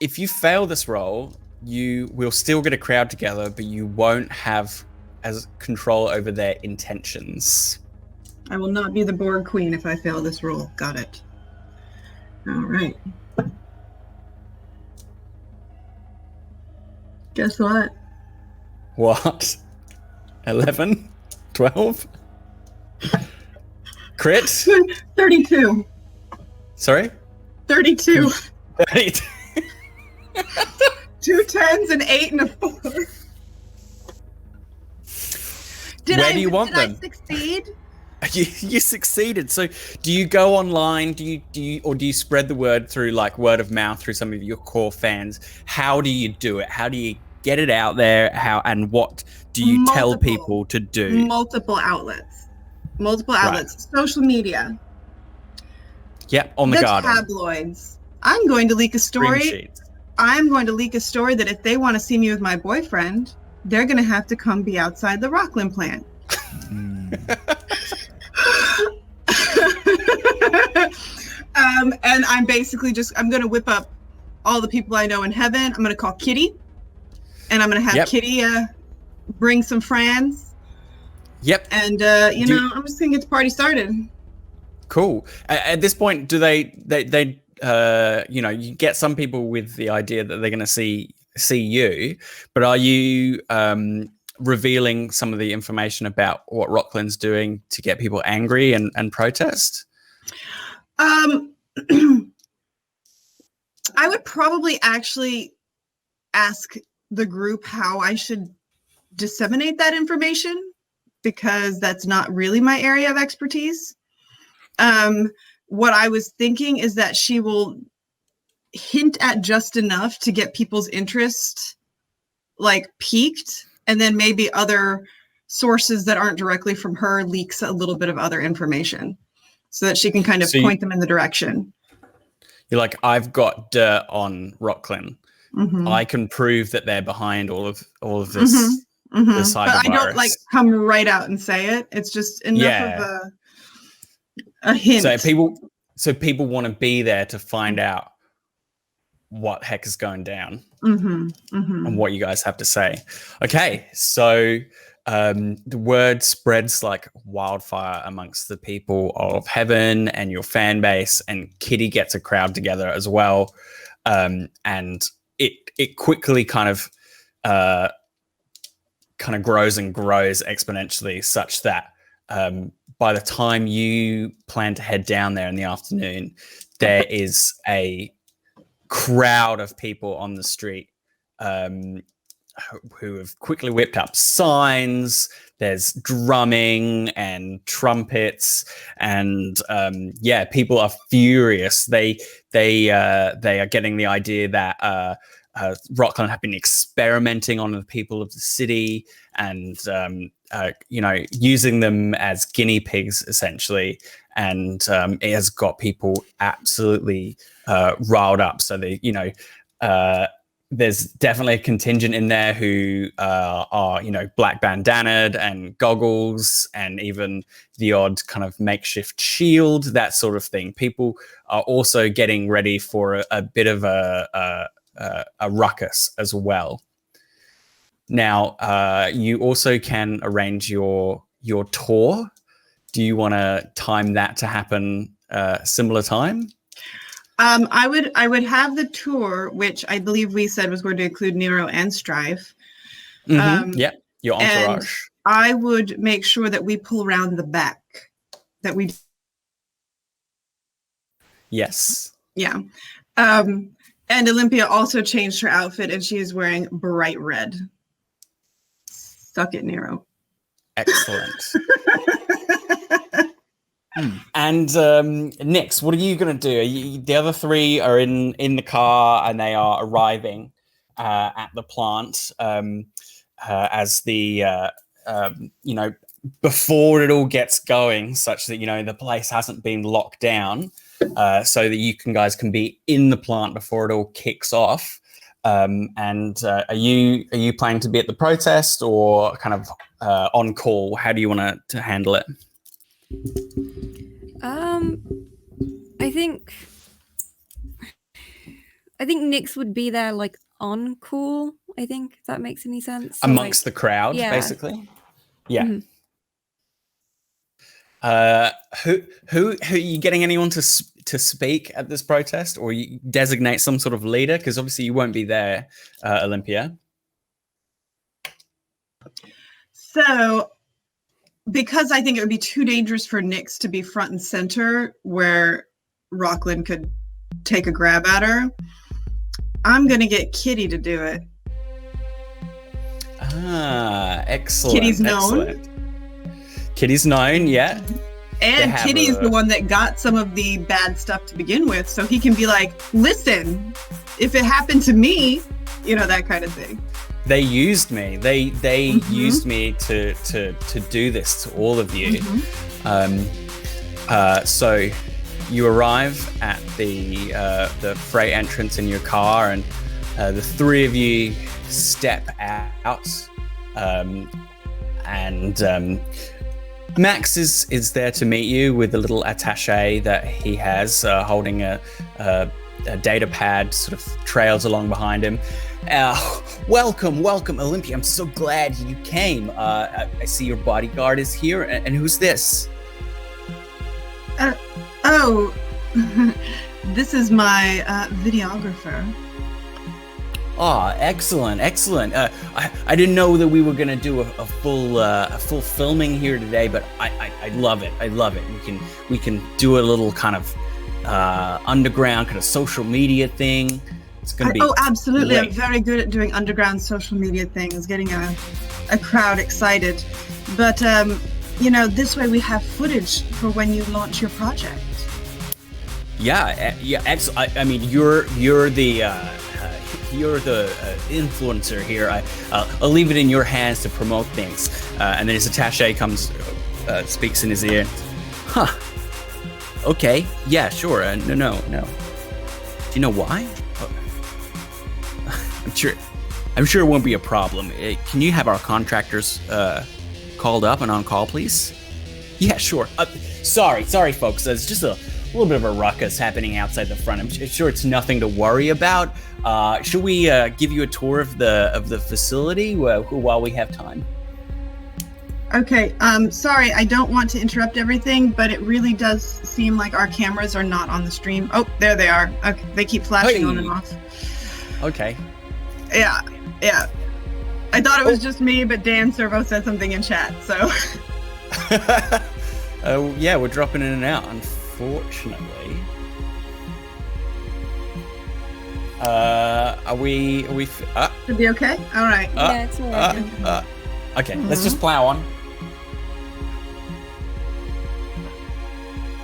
if you fail this roll, you will still get a crowd together, but you won't have as control over their intentions. I will not be the Borg Queen if I fail this roll. Got it. All right. Guess what? What? 11? 12? Crit? 32. Sorry? 32. 32. 2 10s, an 8, and a 4. Where do you want them? Did I succeed? You succeeded. So do you go online? Do you spread the word through like word of mouth through some of your core fans? How do you do it? How do you get it out there? How and what do you tell people to do? Multiple outlets. Social media. Yep, on the garden. Tabloids. I'm going to leak a story. I'm going to leak a story that if they want to see me with my boyfriend, they're going to have to come be outside the Rocklin plant. And I'm basically I'm going to whip up all the people I know in heaven. I'm going to call Kitty, and I'm going to have Kitty bring some friends. Yep. And I'm just going to get the party started. Cool. At this point, do they you get some people with the idea that they're going to see you, but are you revealing some of the information about what Rocklin's doing to get people angry and protest? I would probably actually ask the group how I should disseminate that information, because that's not really my area of expertise. What I was thinking is that she will hint at just enough to get people's interest like piqued, and then maybe other sources that aren't directly from her leaks a little bit of other information. so that she can kind of point them in the direction. You're like, I've got dirt on Rocklin. Mm-hmm. I can prove that they're behind all of this. Mm-hmm. The cyber but I don't virus. like come right out and say it. It's just enough of a hint. So people want to be there to find out what heck is going down and what you guys have to say. Okay, so the word spreads like wildfire amongst the people of Heaven and your fan base, and Kitty gets a crowd together as well, and it quickly kind of grows and grows exponentially, such that by the time you plan to head down there in the afternoon, there is a crowd of people on the street who have quickly whipped up signs. There's drumming and trumpets, and people are furious. They are getting the idea that Rockland have been experimenting on the people of the city, and using them as guinea pigs essentially, and it has got people absolutely riled up. So there's definitely a contingent in there who are black bandanaed and goggles, and even the odd kind of makeshift shield, that sort of thing. People are also getting ready for a bit of a ruckus as well. Now, you also can arrange your tour. Do you want to time that to happen similar time? I would have the tour, which I believe we said was going to include Nero and Strife. Your entourage. And I would make sure that we pull around the back. That we. Yes. Yeah. And Olympia also changed her outfit, and she is wearing bright red. Suck it, Nero. Excellent. And Nix, what are you going to do? The other three are in the car, and they are arriving at the plant as the before it all gets going, such that the place hasn't been locked down, so that you guys can be in the plant before it all kicks off. And are you planning to be at the protest or kind of on call? How do you want to handle it? I think Nix would be there like on call, I think, if that makes any sense. So, amongst the crowd, basically. Yeah. Who are you getting anyone to speak at this protest, or you designate some sort of leader? Because obviously you won't be there, Olympia. So, because I think it would be too dangerous for Nix to be front and center where Rockland could take a grab at her, I'm going to get Kitty to do it. Ah, excellent. Kitty's known. Excellent. Kitty's known, yeah. And Kitty's the one that got some of the bad stuff to begin with, so he can be like, listen, if it happened to me, that kind of thing. They used me. They used me to do this to all of you. So you arrive at the freight entrance in your car, and the three of you step out, and Max is there to meet you with a little attaché that he has, holding a data pad, sort of trails along behind him. Welcome, Olympia. I'm so glad you came. I see your bodyguard is here. And who's this? This is my videographer. Oh, excellent. I didn't know that we were gonna do a full filming here today, but I love it. We can do a little kind of underground kind of social media thing. It's gonna be absolutely. great. I'm very good at doing underground social media things, getting a crowd excited. But this way we have footage for when you launch your project. Yeah. Excellent. I mean, you're the influencer here. I'll leave it in your hands to promote things. And then his attaché comes, speaks in his ear. Okay. Yeah, sure. No. Do you know why? I'm sure it won't be a problem. Can you have our contractors called up and on call, please? Yeah, sure. Sorry, folks. There's just a little bit of a ruckus happening outside the front. I'm sure it's nothing to worry about. Should we give you a tour of the facility while we have time? Okay, sorry, I don't want to interrupt everything, but it really does seem like our cameras are not on the stream. Oh, there they are. Okay, they keep flashing on and off. Okay. Yeah. I thought it was just me, but Dan Servo said something in chat, so. Yeah, we're dropping in and out, unfortunately. Are we Should be okay? All right. Yeah, it's all right. Okay, let's just plow on.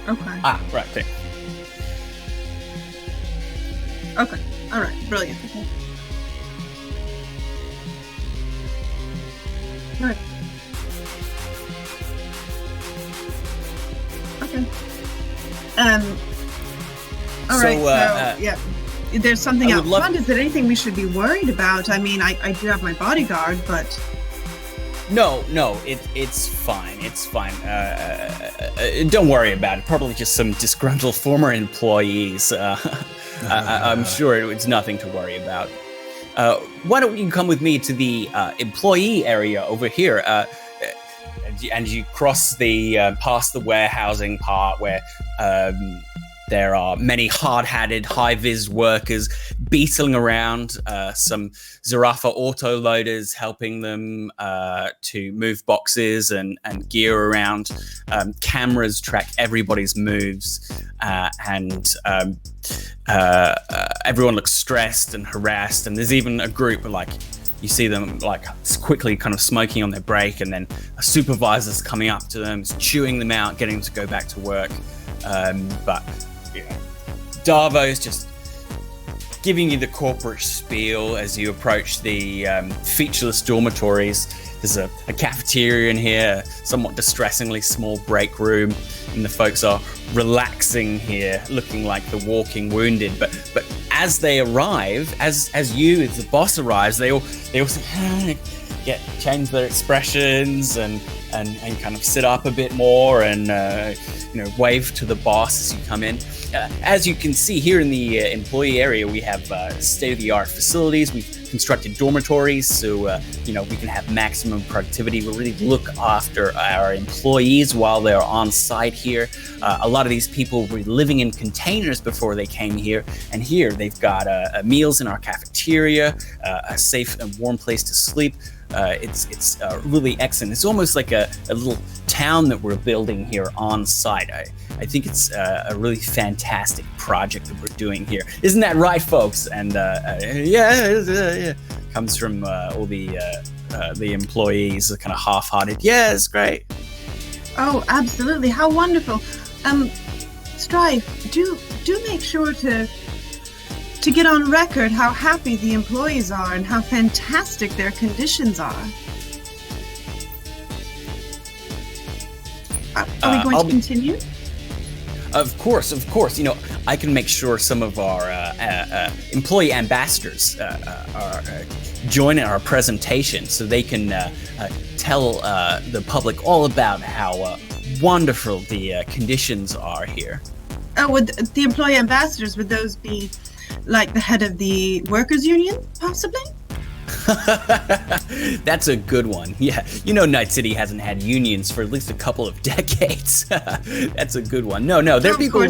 Okay. Right there. Okay. All right. Brilliant. Okay. All right. Okay. All right. So, yeah. There's something out front. Is there anything we should be worried about? I mean, I do have my bodyguard, but. No, it's fine. It's fine. Don't worry about it. Probably just some disgruntled former employees. I'm sure it's nothing to worry about. Why don't you come with me to the employee area over here? And you cross past the warehousing part where there are many hard-hatted, high-vis workers beetling around, some Zarafa autoloaders helping them to move boxes and gear around. Cameras track everybody's moves, and everyone looks stressed and harassed. And there's even a group of you see them quickly kind of smoking on their break, and then a supervisor's coming up to them, chewing them out, getting them to go back to work. But Darvo's just giving you the corporate spiel as you approach the featureless dormitories. There's a cafeteria in here, a somewhat distressingly small break room, and the folks are relaxing here, looking like the walking wounded. But as they arrive, as the boss arrives, they all change their expressions and kind of sit up a bit more and wave to the boss as you come in. As you can see here in the employee area, we have state-of-the-art facilities. We've constructed dormitories so we can have maximum productivity. We really look after our employees while they're on site here. A lot of these people were living in containers before they came here, and here they've got meals in our cafeteria, a safe and warm place to sleep. It's really excellent. It's almost like a little town that we're building here on site. I think it's a really fantastic project that we're doing here. Isn't that right, folks? And yeah. Comes from all the employees, kind of half-hearted. Yeah, it's great. Oh, absolutely! How wonderful. Strife, do make sure to get on record how happy the employees are and how fantastic their conditions are. Are we going to continue? Of course. I can make sure some of our employee ambassadors are joining our presentation so they can tell the public all about how wonderful the conditions are here. Oh, would the employee ambassadors, would those be like the head of the workers' union, possibly? That's a good one. Yeah, Night City hasn't had unions for at least a couple of decades. That's a good one. No, they're people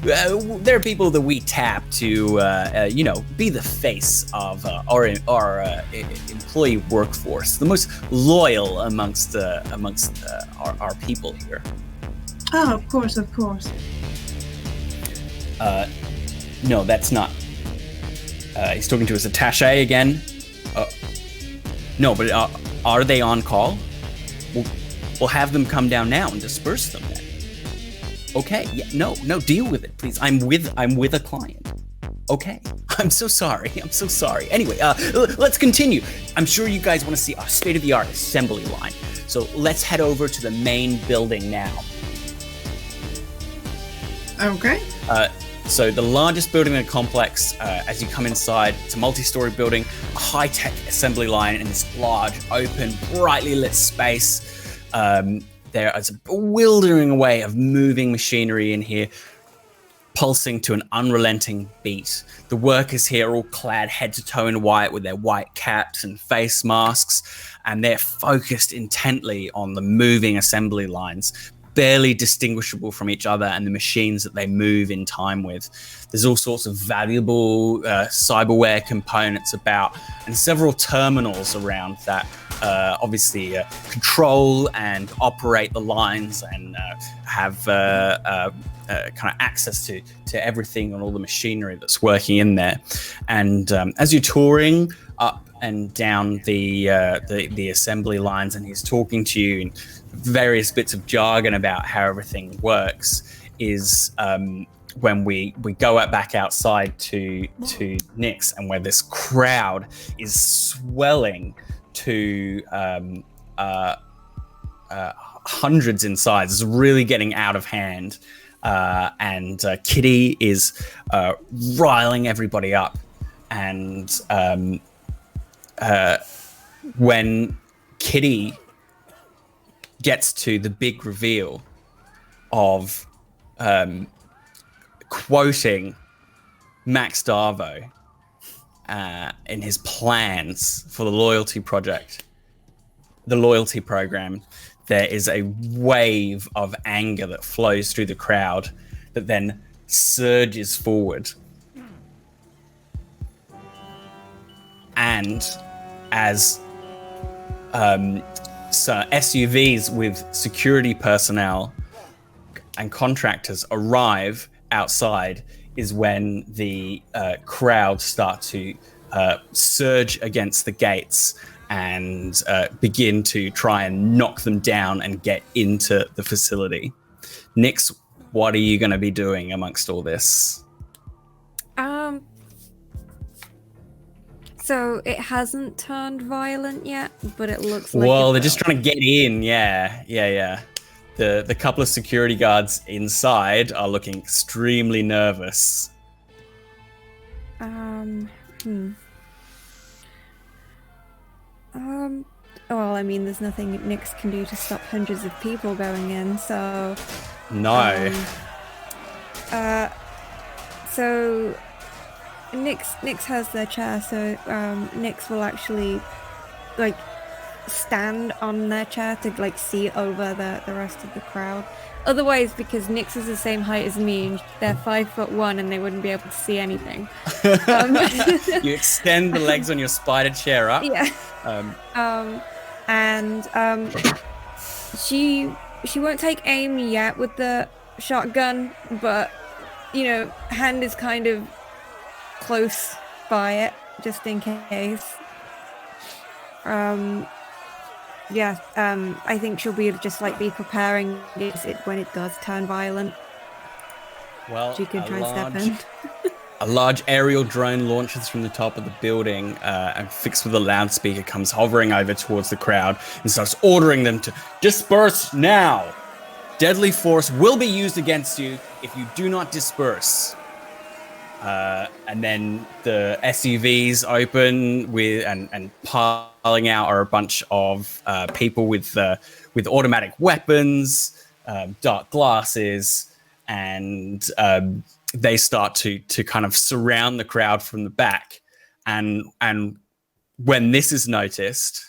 they're people that we tap to, be the face of our employee workforce, the most loyal amongst our people here. Oh, of course. No, that's not. He's talking to his attaché again. No, but are they on call? We'll have them come down now and disperse them then. Okay, yeah, no, deal with it, please. I'm with a client. Okay, I'm so sorry. Anyway, let's continue. I'm sure you guys want to see our state-of-the-art assembly line. So let's head over to the main building now. Okay. So the largest building in the complex, as you come inside, it's a multi-story building, a high-tech assembly line in this large, open, brightly lit space. There is a bewildering way of moving machinery in here, pulsing to an unrelenting beat. The workers here are all clad head to toe in white with their white caps and face masks, and they're focused intently on the moving assembly lines, barely distinguishable from each other and the machines that they move in time with. There's all sorts of valuable cyberware components about, and several terminals around that obviously control and operate the lines and have kind of access to everything and all the machinery that's working in there. And as you're touring up and down the assembly lines, and he's talking to you in various bits of jargon about how everything works, is when we go back outside to Nyx, and where this crowd is swelling to hundreds in size. It's really getting out of hand. And Kitty is riling everybody up. And when Kitty gets to the big reveal of quoting Max Darvo in his plans for the loyalty project, the loyalty program, there is a wave of anger that flows through the crowd that then surges forward. And as SUVs with security personnel and contractors arrive outside, is when the crowd start to surge against the gates and begin to try and knock them down and get into the facility. Nyx, what are you going to be doing amongst all this? So it hasn't turned violent yet, but it looks like. Well, they're just trying to get in. Yeah. The couple of security guards inside are looking extremely nervous. Well, I mean, there's nothing Nyx can do to stop hundreds of people going in, so. No. So Nyx has their chair, so Nyx will actually stand on their chair to see over the rest of the crowd. Otherwise, because Nyx is the same height as me, and they're 5'1" and they wouldn't be able to see anything. You extend the legs on your spider chair up. Yeah. She won't take aim yet with the shotgun, but hand is kind of close by it just in case. I think she'll be just be preparing when it does turn violent. Well, she can try step in. A large aerial drone launches from the top of the building and fixed with a loudspeaker comes hovering over towards the crowd and starts ordering them to disperse now. Deadly force will be used against you if you do not disperse. And then the SUVs open with and piling out are a bunch of people with automatic weapons, dark glasses, and they start to kind of surround the crowd from the back. And when this is noticed,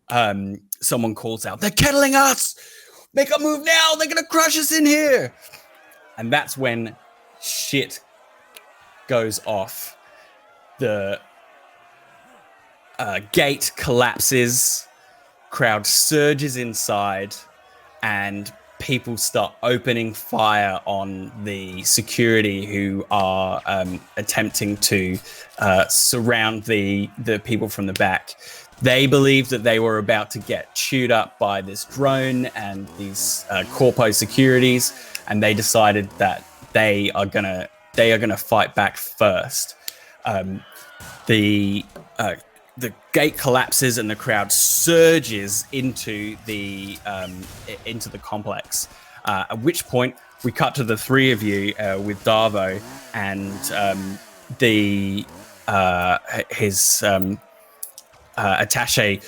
someone calls out, "They're kettling us! Make a move now! They're gonna crush us in here!" And that's when shit goes off. The gate collapses, crowd surges inside, and people start opening fire on the security who are attempting to surround the people from the back. They believed that they were about to get chewed up by this drone and these corpo securities, and they decided that they are gonna fight back first. The gate collapses and the crowd surges into the complex. At which point we cut to the three of you with Darvo and his attaché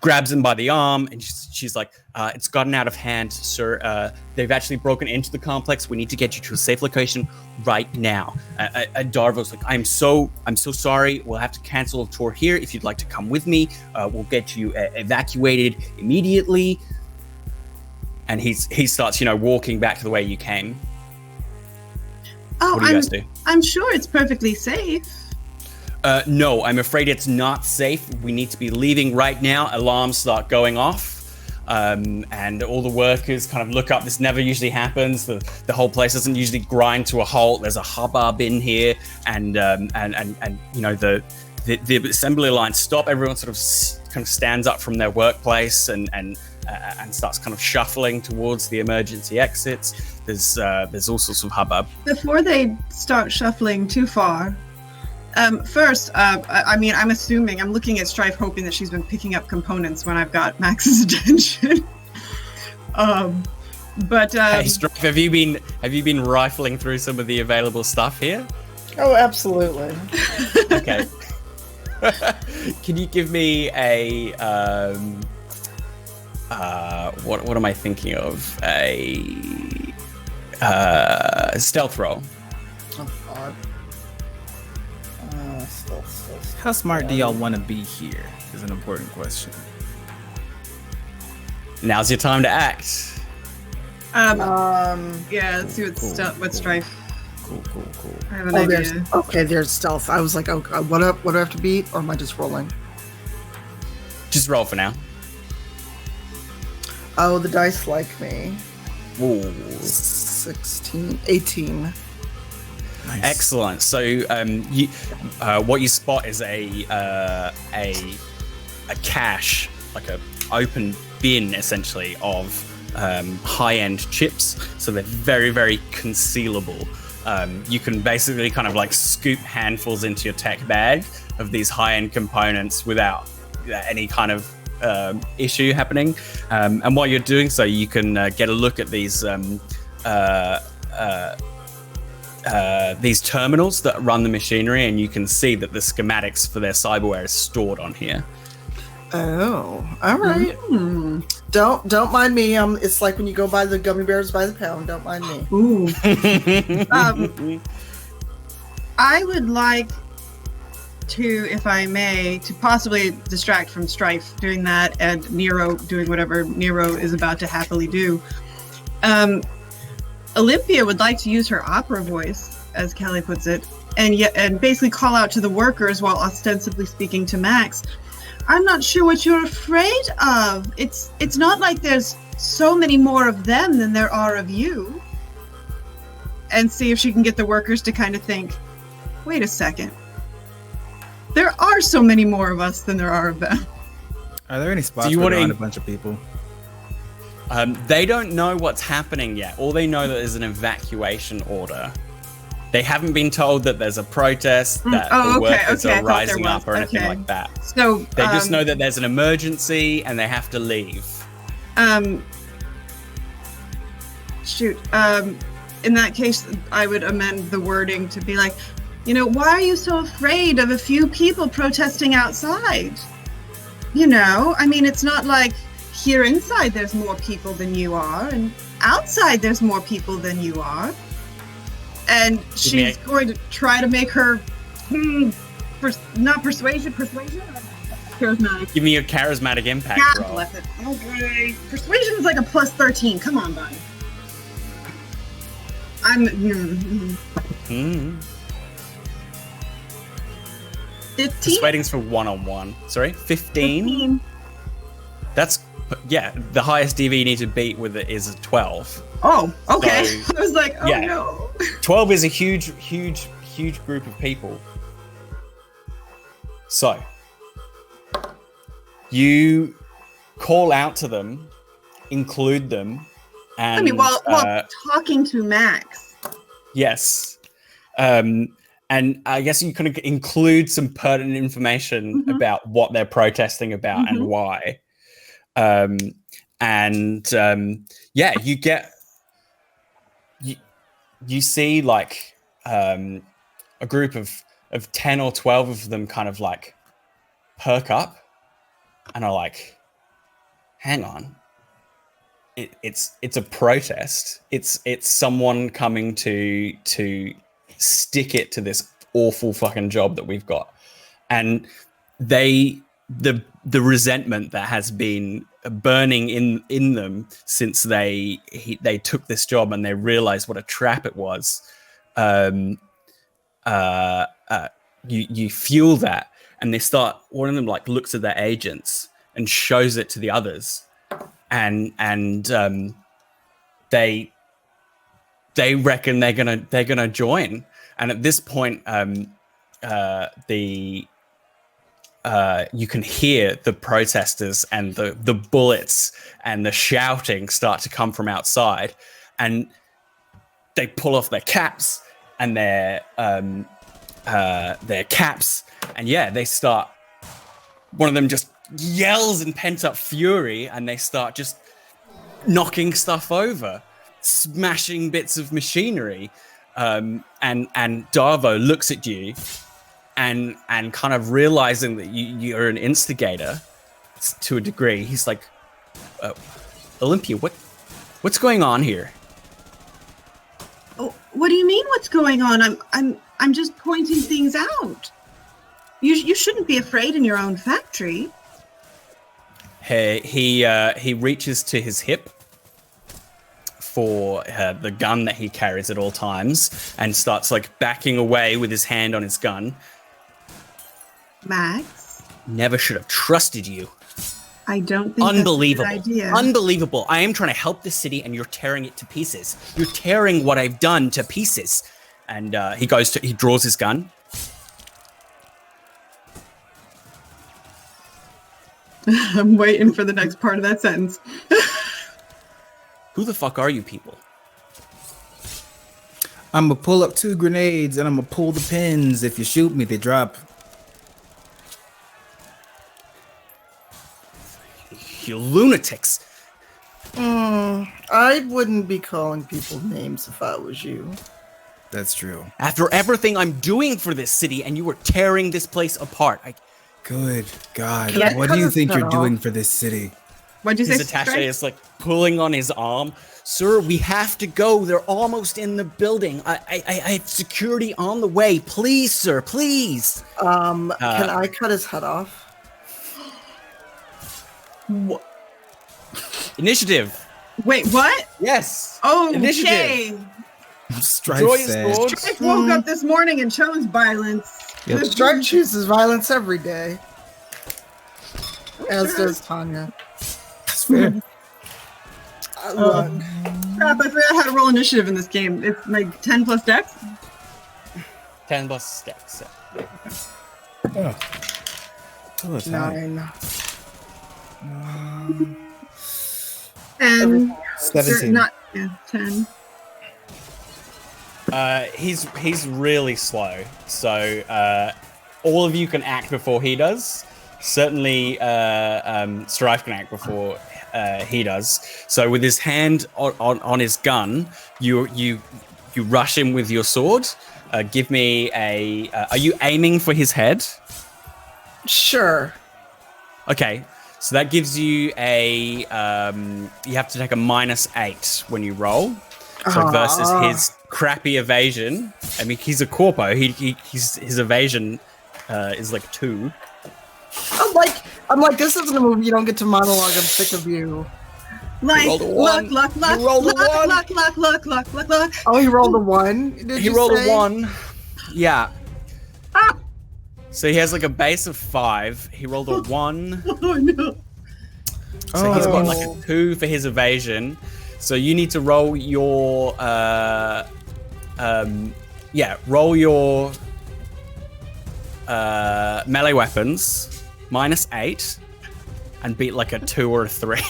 grabs him by the arm, and she's like, it's gotten out of hand, sir. They've actually broken into the complex. We need to get you to a safe location right now. Darvo's like, I'm so sorry. We'll have to cancel a tour here. If you'd like to come with me, we'll get you evacuated immediately. And he starts, walking back to the way you came. Oh, what do you guys do? I'm sure it's perfectly safe. No, I'm afraid it's not safe. We need to be leaving right now. Alarms start going off. And all the workers kind of look up. This never usually happens. The whole place doesn't usually grind to a halt. There's a hubbub in here, and the assembly line stop. Everyone sort of kind of stands up from their workplace and starts kind of shuffling towards the emergency exits. There's all sorts of hubbub. Before they start shuffling too far, first, I'm assuming, I'm looking at Strife hoping that she's been picking up components when I've got Max's attention. Hey, Strife, have you been rifling through some of the available stuff here? Oh, absolutely. Okay. Can you give me a what am I thinking of? A stealth roll. Oh, God. How smart do y'all want to be here is an important question. Now's your time to act. Yeah, let's see what Strife. Cool. I have an idea. There's stealth. I was like, okay, what do I have to beat, or am I just rolling? Just roll for now. Oh, the dice like me. Ooh. 16, 18. Nice. Excellent. So, what you spot is a cache, like a open bin, essentially, of high-end chips. So they're very, very concealable. You can basically kind of like scoop handfuls into your tech bag of these high-end components without any kind of issue happening. And while you're doing so, you can get a look at these terminals that run the machinery, and you can see that the schematics for their cyberware is stored on here. Oh, all right. Mm-hmm. Don't mind me. It's like when you go buy the gummy bears by the pound. Don't mind me. Ooh. I would like to, if I may, to possibly distract from Strife doing that and Nero doing whatever Nero is about to happily do. Olympia would like to use her opera voice, as Kelli puts it, and basically call out to the workers while ostensibly speaking to Max. I'm not sure what you're afraid of. It's not like there's so many more of them than there are of you. And see if she can get the workers to kind of think, wait a second. There are so many more of us than there are of them. Are there any spots where there aren't a bunch of people? They don't know what's happening yet. All they know that there's an evacuation order. They haven't been told that there's a protest, that the workers are rising up or anything like that. So they just know that there's an emergency and they have to leave. In that case, I would amend the wording to be like, why are you so afraid of a few people protesting outside? It's not like here inside there's more people than you are, and outside there's more people than you are. And she's going to try to make her, not persuasion? Charismatic. Give me your charismatic impact roll. Okay. Persuasion is like a plus 13. Come on, buddy. I'm... 15? Persuading's for one-on-one. Sorry, 15? That's... Yeah, the highest DV you need to beat with it is a 12. Oh, okay. So, I was like, no. 12 is a huge group of people. So, you call out to them, include them, and... while talking to Max. Yes. And I guess you kind of include some pertinent information about what they're protesting about and why. You get you see like a group of 10 or 12 of them kind of like perk up and are like, hang on. It's a protest. It's someone coming to stick it to this awful fucking job that we've got. And the resentment that has been burning in them since they took this job and they realized what a trap it was. You fuel that, and they start. One of them like looks at their agents and shows it to the others, and they reckon they're gonna join. And at this point, you can hear the protesters and the bullets and the shouting start to come from outside, and they pull off their caps and their caps, and they start. One of them just yells in pent-up fury, and they start just knocking stuff over, smashing bits of machinery. And Darvo looks at you. And kind of realizing that you're an instigator to a degree, he's like, Olympia, what's going on here? Oh, what do you mean? What's going on? I'm just pointing things out. You shouldn't be afraid in your own factory. Hey, he reaches to his hip for the gun that he carries at all times and starts like backing away with his hand on his gun. Max? Never should have trusted you. I don't think Unbelievable. That's a good idea. Unbelievable. I am trying to help the city and you're tearing it to pieces. You're tearing what I've done to pieces. And he draws his gun. I'm waiting for the next part of that sentence. Who the fuck are you people? I'm gonna pull up 2 grenades and I'm gonna pull the pins. If you shoot me, they drop. You lunatics. I wouldn't be calling people names if I was you. That's true. After everything I'm doing for this city and you were tearing this place apart. Good God. Can I What cut do you his think head you're off? doing for this city? What'd you His say? attaché Strife? is like pulling on his arm. Sir, we have to go. They're almost in the building. I have security on the way. Please, sir, please. Can I cut his head off? What? Initiative. Wait, what? Yes. Oh, Initiative. okay. Strife Draw your said. swords. Strife woke up this morning and chose violence. Yep. Strife chooses violence every day. As does Tanya. That's fair. Look, Crap, I forgot how to roll initiative in this game. It's like 10 plus dex? 10 plus stacks. Oh, that's high. 9. And 17. not 10. He's really slow. So all of you can act before he does. Certainly, Strife can act before he does. So with his hand on his gun, you rush him with your sword. Give me a. Are you aiming for his head? Sure. Okay. So that gives you a. You have to take a -8 when you roll. So versus his crappy evasion. I mean, he's a corpo. His evasion is like 2. I'm like, this isn't a movie. You don't get to monologue. I'm sick of you. Like, rolled a luck, one. luck, luck, You rolled a luck, one. luck, luck, luck, luck, luck, luck. Oh, he rolled a 1. Did He you rolled say? a 1. Yeah. Ah! So he has like a base of 5. He rolled a 1. Oh no. So he's got like a 2 for his evasion. So you need to roll your roll your melee weapons -8 and beat like a 2 or a 3.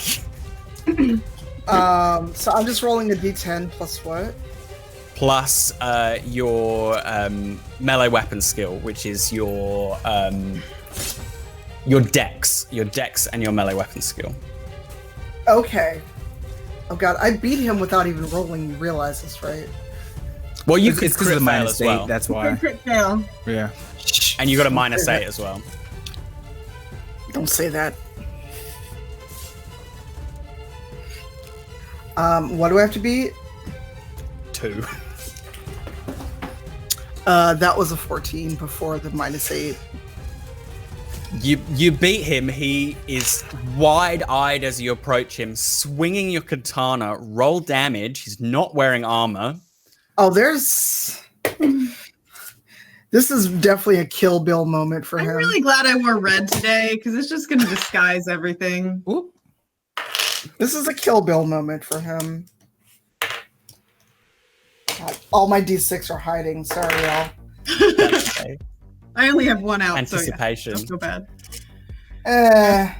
So I'm just rolling a d10 plus what? Plus your melee weapon skill, which is your dex and your melee weapon skill. Okay. Oh god, I beat him without even rolling. You realize this, right? Well, you It's could because crit of the fail minus as 8. well, That's why. Crit fail. Yeah. and you got a -8 as well. Don't say that. What do I have to beat? 2. That was a 14 before the -8. You beat him. He is wide-eyed as you approach him, swinging your katana. Roll damage. He's not wearing armor. Oh, there's. This is definitely a Kill Bill moment for him. I'm really glad I wore red today because it's just going to disguise everything. Ooh. This is a Kill Bill moment for him. God, all my D6 are hiding. Sorry, y'all. Okay. I only have one out, Anticipation. so yeah, don't feel bad.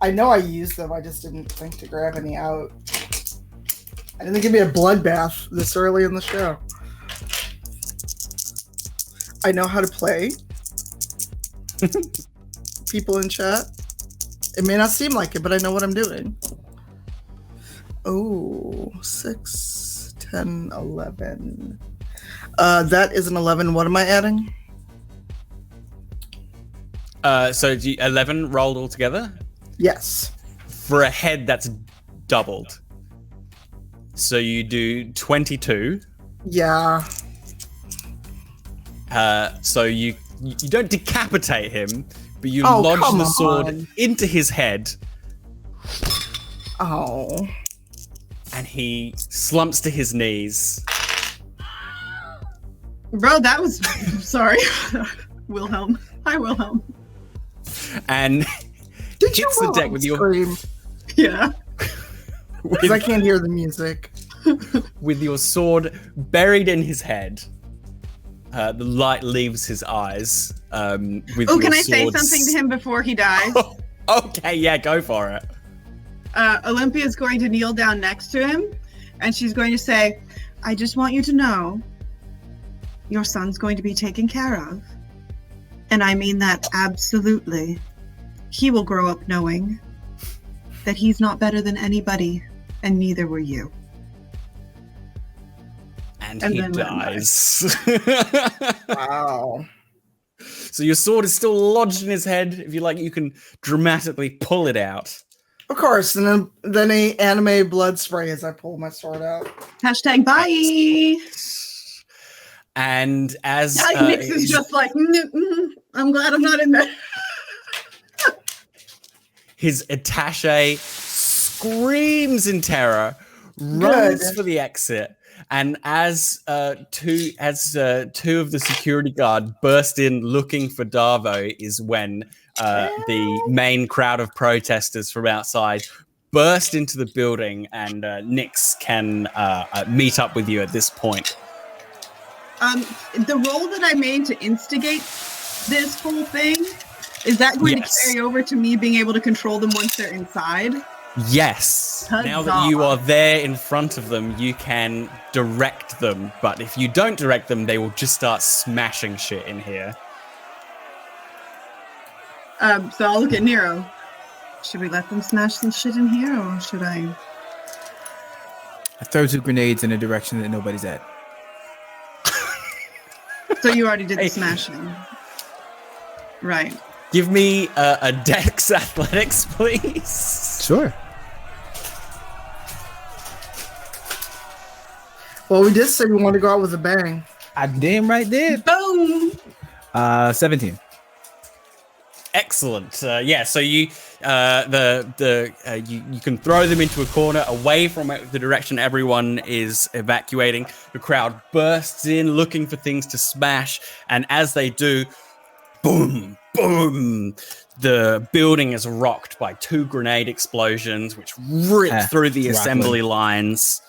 I know I used them. I just didn't think to grab any out. I didn't give me a bloodbath this early in the show. I know how to play. People in chat. It may not seem like it, but I know what I'm doing. Oh, 6, 10, 11. That is an 11. What am I adding? So 11 rolled altogether? Yes. For a head, that's doubled. So you do 22. Yeah. So you don't decapitate him, but you Oh, lodge come the sword on. into his head, Oh. and he slumps to his knees. Bro, that was... Sorry. Wilhelm. Hi, Wilhelm. And Did you hits the roll deck with your scream? Yeah. Because I can't hear the music. with your sword buried in his head. The light leaves his eyes. With Oh, your can I say sword something to him before he dies? Okay, yeah, go for it. Olympia is going to kneel down next to him, and she's going to say, I just want you to know your son's going to be taken care of. And I mean that absolutely. He will grow up knowing that he's not better than anybody, and neither were you. And And he then let him die. dies. Wow. So your sword is still lodged in his head. If you like, you can dramatically pull it out. Of course, and then a anime blood spray as I pull my sword out. Hashtag bye. And as Nix is just like, I'm glad I'm not in there. his attaché screams in terror, runs Good. for the exit, and as two of the security guard burst in looking for Darvo, is when the main crowd of protesters from outside burst into the building, and Nix can meet up with you at this point. The role that I made to instigate this whole thing, is that going Yes. to carry over to me being able to control them once they're inside? Yes. Now that Huzzah. you are there in front of them, you can direct them. But if you don't direct them, they will just start smashing shit in here. So I'll look at Nero. Should we let them smash some shit in here, or should I? I throw 2 grenades in a direction that nobody's at. So you already did Hey. the smashing. Right. Give me a Dex Athletics, please. Sure. Well, we did say we want to go out with a bang. I damn right did. Boom! 17. Excellent. Yeah. So you you can throw them into a corner away from the direction everyone is evacuating. The crowd bursts in looking for things to smash, and as they do, boom, boom. The building is rocked by 2 grenade explosions, which rip through the assembly lines,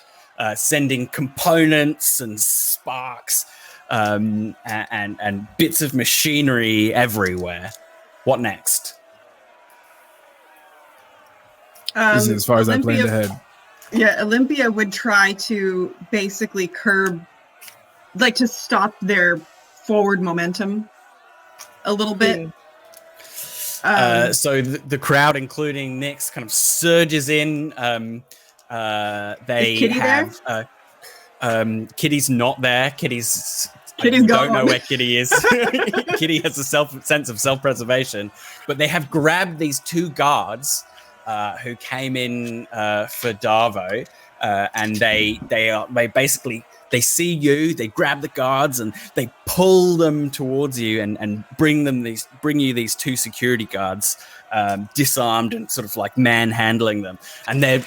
sending components and sparks and bits of machinery everywhere. What next? This is as far as I planned Olympia- ahead. Yeah, Olympia would try to basically curb, like to stop their forward momentum a little bit. So the crowd, including Nix, kind of surges in. They Kitty have Kitty's not there. Kitty's Kitty's don't know gone. where Kitty is. Kitty has a sense of self-preservation, but they have grabbed these two guards who came in for Darvo, and they basically they see you, they grab the guards and they pull them towards you and bring you these two security guards, disarmed and sort of like manhandling them, and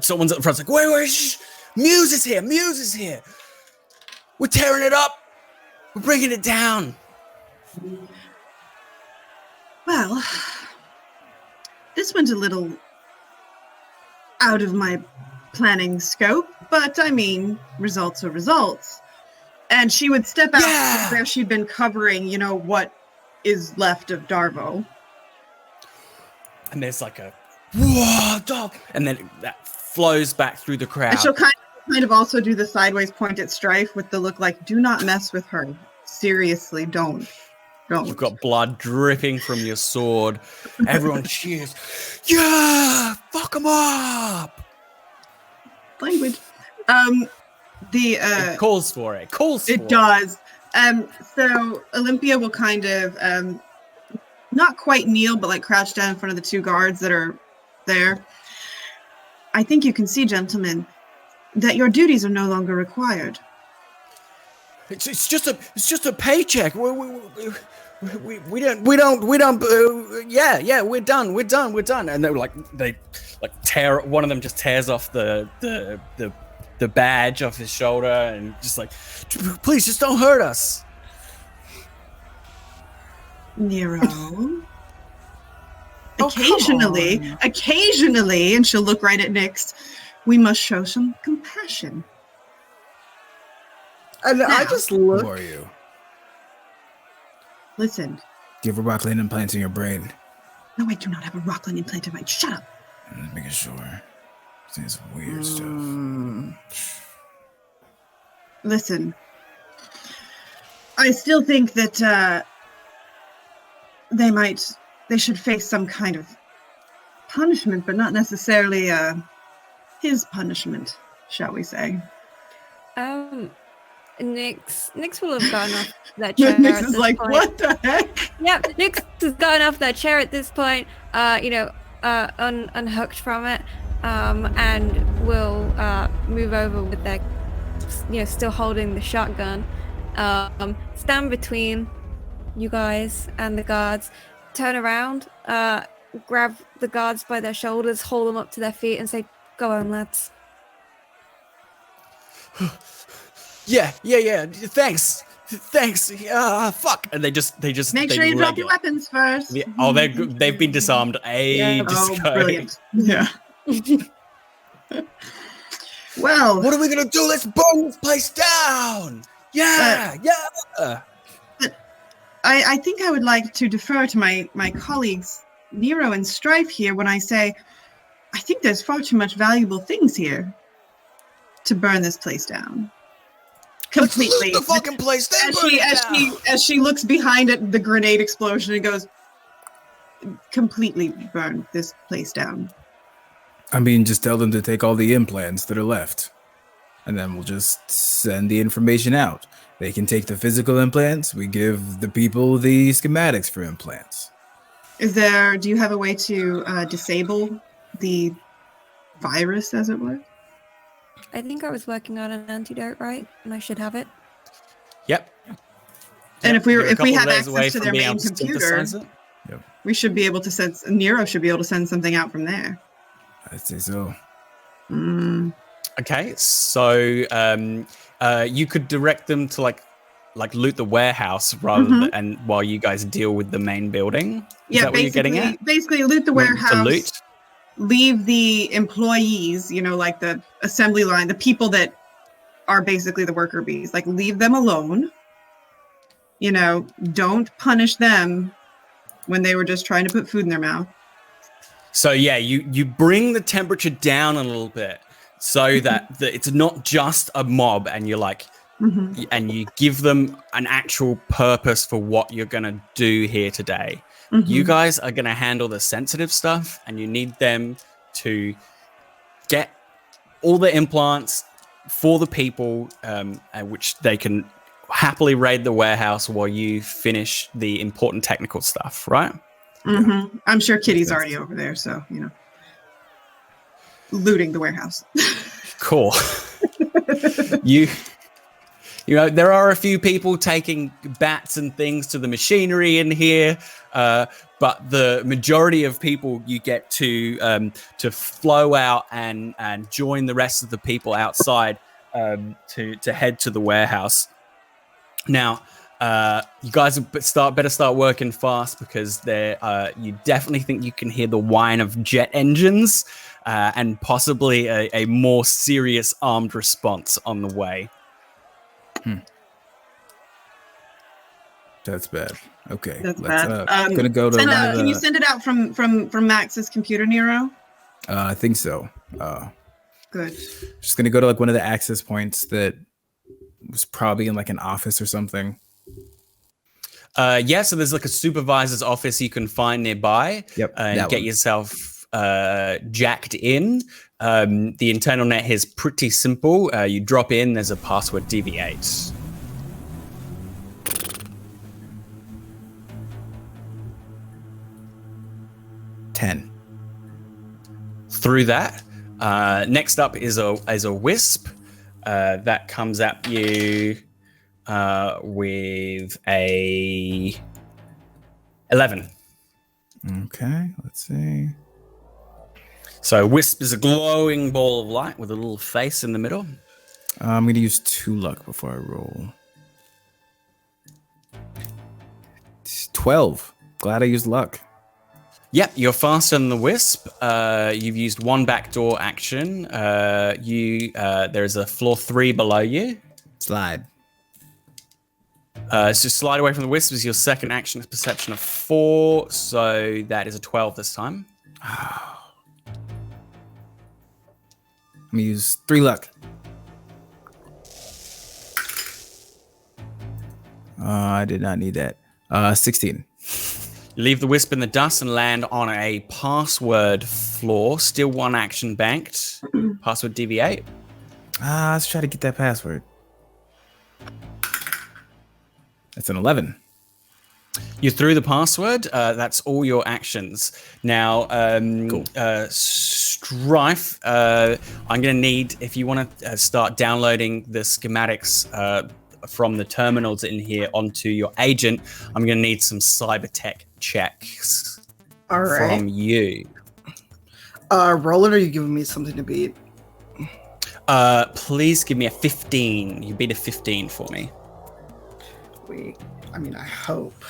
someone's at the front like, wait, shh. Muse is here. We're tearing it up. We're bringing it down. Well, this one's a little out of my planning scope, but I mean, results are results. And she would step out from where she'd been covering, what is left of Darvo. And there's like a, whoa, dog. And then that flows back through the crowd. And she'll kind of also do the sideways point at Strife with the look like, do not mess with her. Seriously, don't. You've got blood dripping from your sword. Everyone cheers. Yeah, fuck them up. Language. It calls for it. It does. So Olympia will kind of not quite kneel, but like crouch down in front of the two guards that are there. I think you can see, gentlemen, that your duties are no longer required. It's just a paycheck. We don't. Yeah. We're done. And they tear. One of them just tears off the badge off his shoulder and just like, please, just don't hurt us. Nero. Oh, occasionally, and she'll look right at Nyx, we must show some compassion. And I just look. Who are you? Listen. Do you have a Rockland implant in your brain? No, I do not have a Rockland implant in my. Shut up. I'm just making sure. Saying some weird stuff. Listen. I still think that they should face some kind of punishment, but not necessarily his punishment, shall we say. Nyx will have gotten off that chair. Nyx is like, point. What the heck? Yep, Nyx has gotten off that chair at this point, unhooked from it, and will move over with their, still holding the shotgun, stand between you guys and the guards, turn around, grab the guards by their shoulders, hold them up to their feet, and say, "Go on, lads." Yeah. Thanks. Fuck. And they just make sure you drop your weapons first. Yeah. Oh, they've been disarmed ages ago. Brilliant. Yeah. Well, what are we gonna do? Let's burn this place down. Yeah. I think I would like to defer to my colleagues Nero and Strife here when I say I think there's far too much valuable things here to burn this place down. Completely. Let's loot the fucking place. As she looks behind at the grenade explosion and goes, completely burn this place down. I mean, just tell them to take all the implants that are left, and then we'll just send the information out. They can take the physical implants. We give the people the schematics for implants. Do you have a way to disable the virus, as it were? I think I was working on an antidote, right? And I should have it. Yep. And if we have access to their main computer, we should be able to send. Nero should be able to send something out from there. I'd say so. Okay, so you could direct them to like loot the warehouse rather than, and while you guys deal with the main building. Is that what you're getting at? Basically, loot the warehouse. To loot? Leave the employees, like the assembly line, the people that are basically the worker bees, like leave them alone. Don't punish them when they were just trying to put food in their mouth. So yeah, you bring the temperature down a little bit so that it's not just a mob, and you're like, and you give them an actual purpose for what you're gonna do here today. You guys are gonna handle the sensitive stuff, and you need them to get all the implants, for the people, which they can happily raid the warehouse while you finish the important technical stuff, right? Mm-hmm. I'm sure Kitty's already over there, so looting the warehouse. Cool. You know, there are a few people taking bats and things to the machinery in here, but the majority of people you get to flow out and join the rest of the people outside to head to the warehouse. Now, you guys better start working fast because you definitely think you can hear the whine of jet engines and possibly a more serious armed response on the way. That's bad. Okay. That's let's, bad. Gonna go to can you send it out from Max's computer, Nero? I think so. Good. Just gonna go to like one of the access points that was probably in like an office or something. Yeah, so there's like a supervisor's office you can find nearby. Yep. And get yourself jacked in. The internal net here is pretty simple. You drop in, there's a password deviate. $10. Through that. Next up is a wisp that comes at you with a 11. Okay, let's see. So wisp is a glowing ball of light with a little face in the middle. I'm going to use 2 luck before I roll. 12. Glad I used luck. Yep, you're faster than the wisp. You've used 1 backdoor action. There's a floor 3 below you. Slide. So slide away from the wisp is your second action. It's perception of 4, so that is a 12 this time. I'm going to use 3 luck. I did not need that. 16. You leave the wisp in the dust and land on a password floor. Still 1 action banked. Password deviate. Let's try to get that password. That's an 11. You're through the password. That's all your actions. Now, Cool. Strife, I'm going to need, if you want to start downloading the schematics from the terminals in here onto your agent, I'm going to need some Cybertech checks All right. from you. Roll it, or are you giving me something to beat? Please give me a 15. You beat a 15 for me. I hope.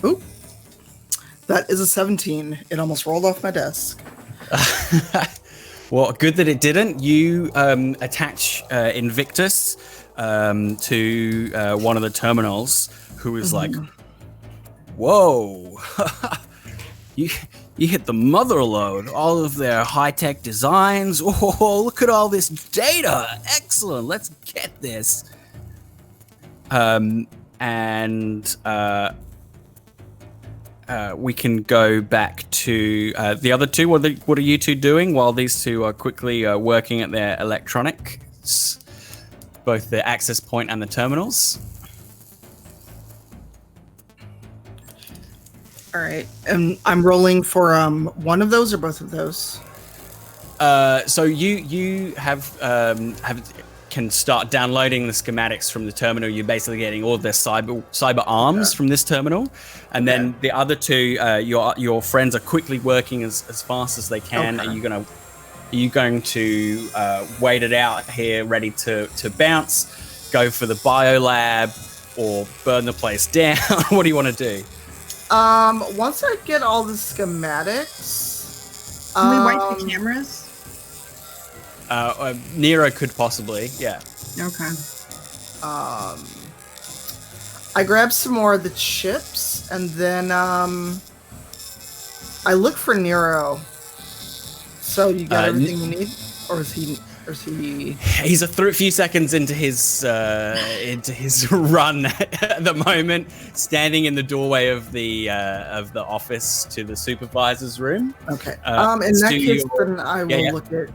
Oop. That is a 17. It almost rolled off my desk. Well, good that it didn't. You attach Invictus to one of the terminals, who is like, whoa, you hit the mother load. All of their high-tech designs. Oh, look at all this data. Excellent. Let's get this. We can go back to the other two. What are you two doing while these two are quickly working at their electronics, both the access point and the terminals? All right. I'm rolling for one of those or both of those? So you can start downloading the schematics from the terminal. You're basically getting all of their cyber arms from this terminal, and then the other two, your friends are quickly working as fast as they can. Okay. Are you going to wait it out here, ready to bounce, go for the biolab, or burn the place down? What do you want to do? Once I get all the schematics, Can we wipe the cameras? Nero could possibly, yeah. Okay. I grab some more of the chips, and then I look for Nero. So you got everything you need, or is he? He's a few seconds into his run at the moment, standing in the doorway of the office to the supervisor's room. Okay. In that case, then I will look at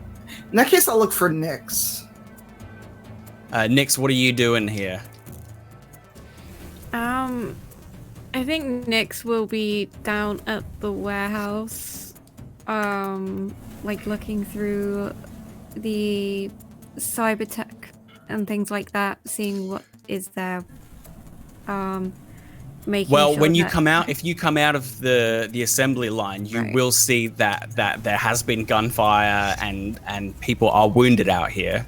In that case, I'll look for Nyx. Nyx, what are you doing here? I think Nyx will be down at the warehouse, like looking through the Cybertech and things like that, seeing what is there. Making Well, sure when you that- come out, if you come out of the assembly line, you Right. will see that there has been gunfire and people are wounded out here.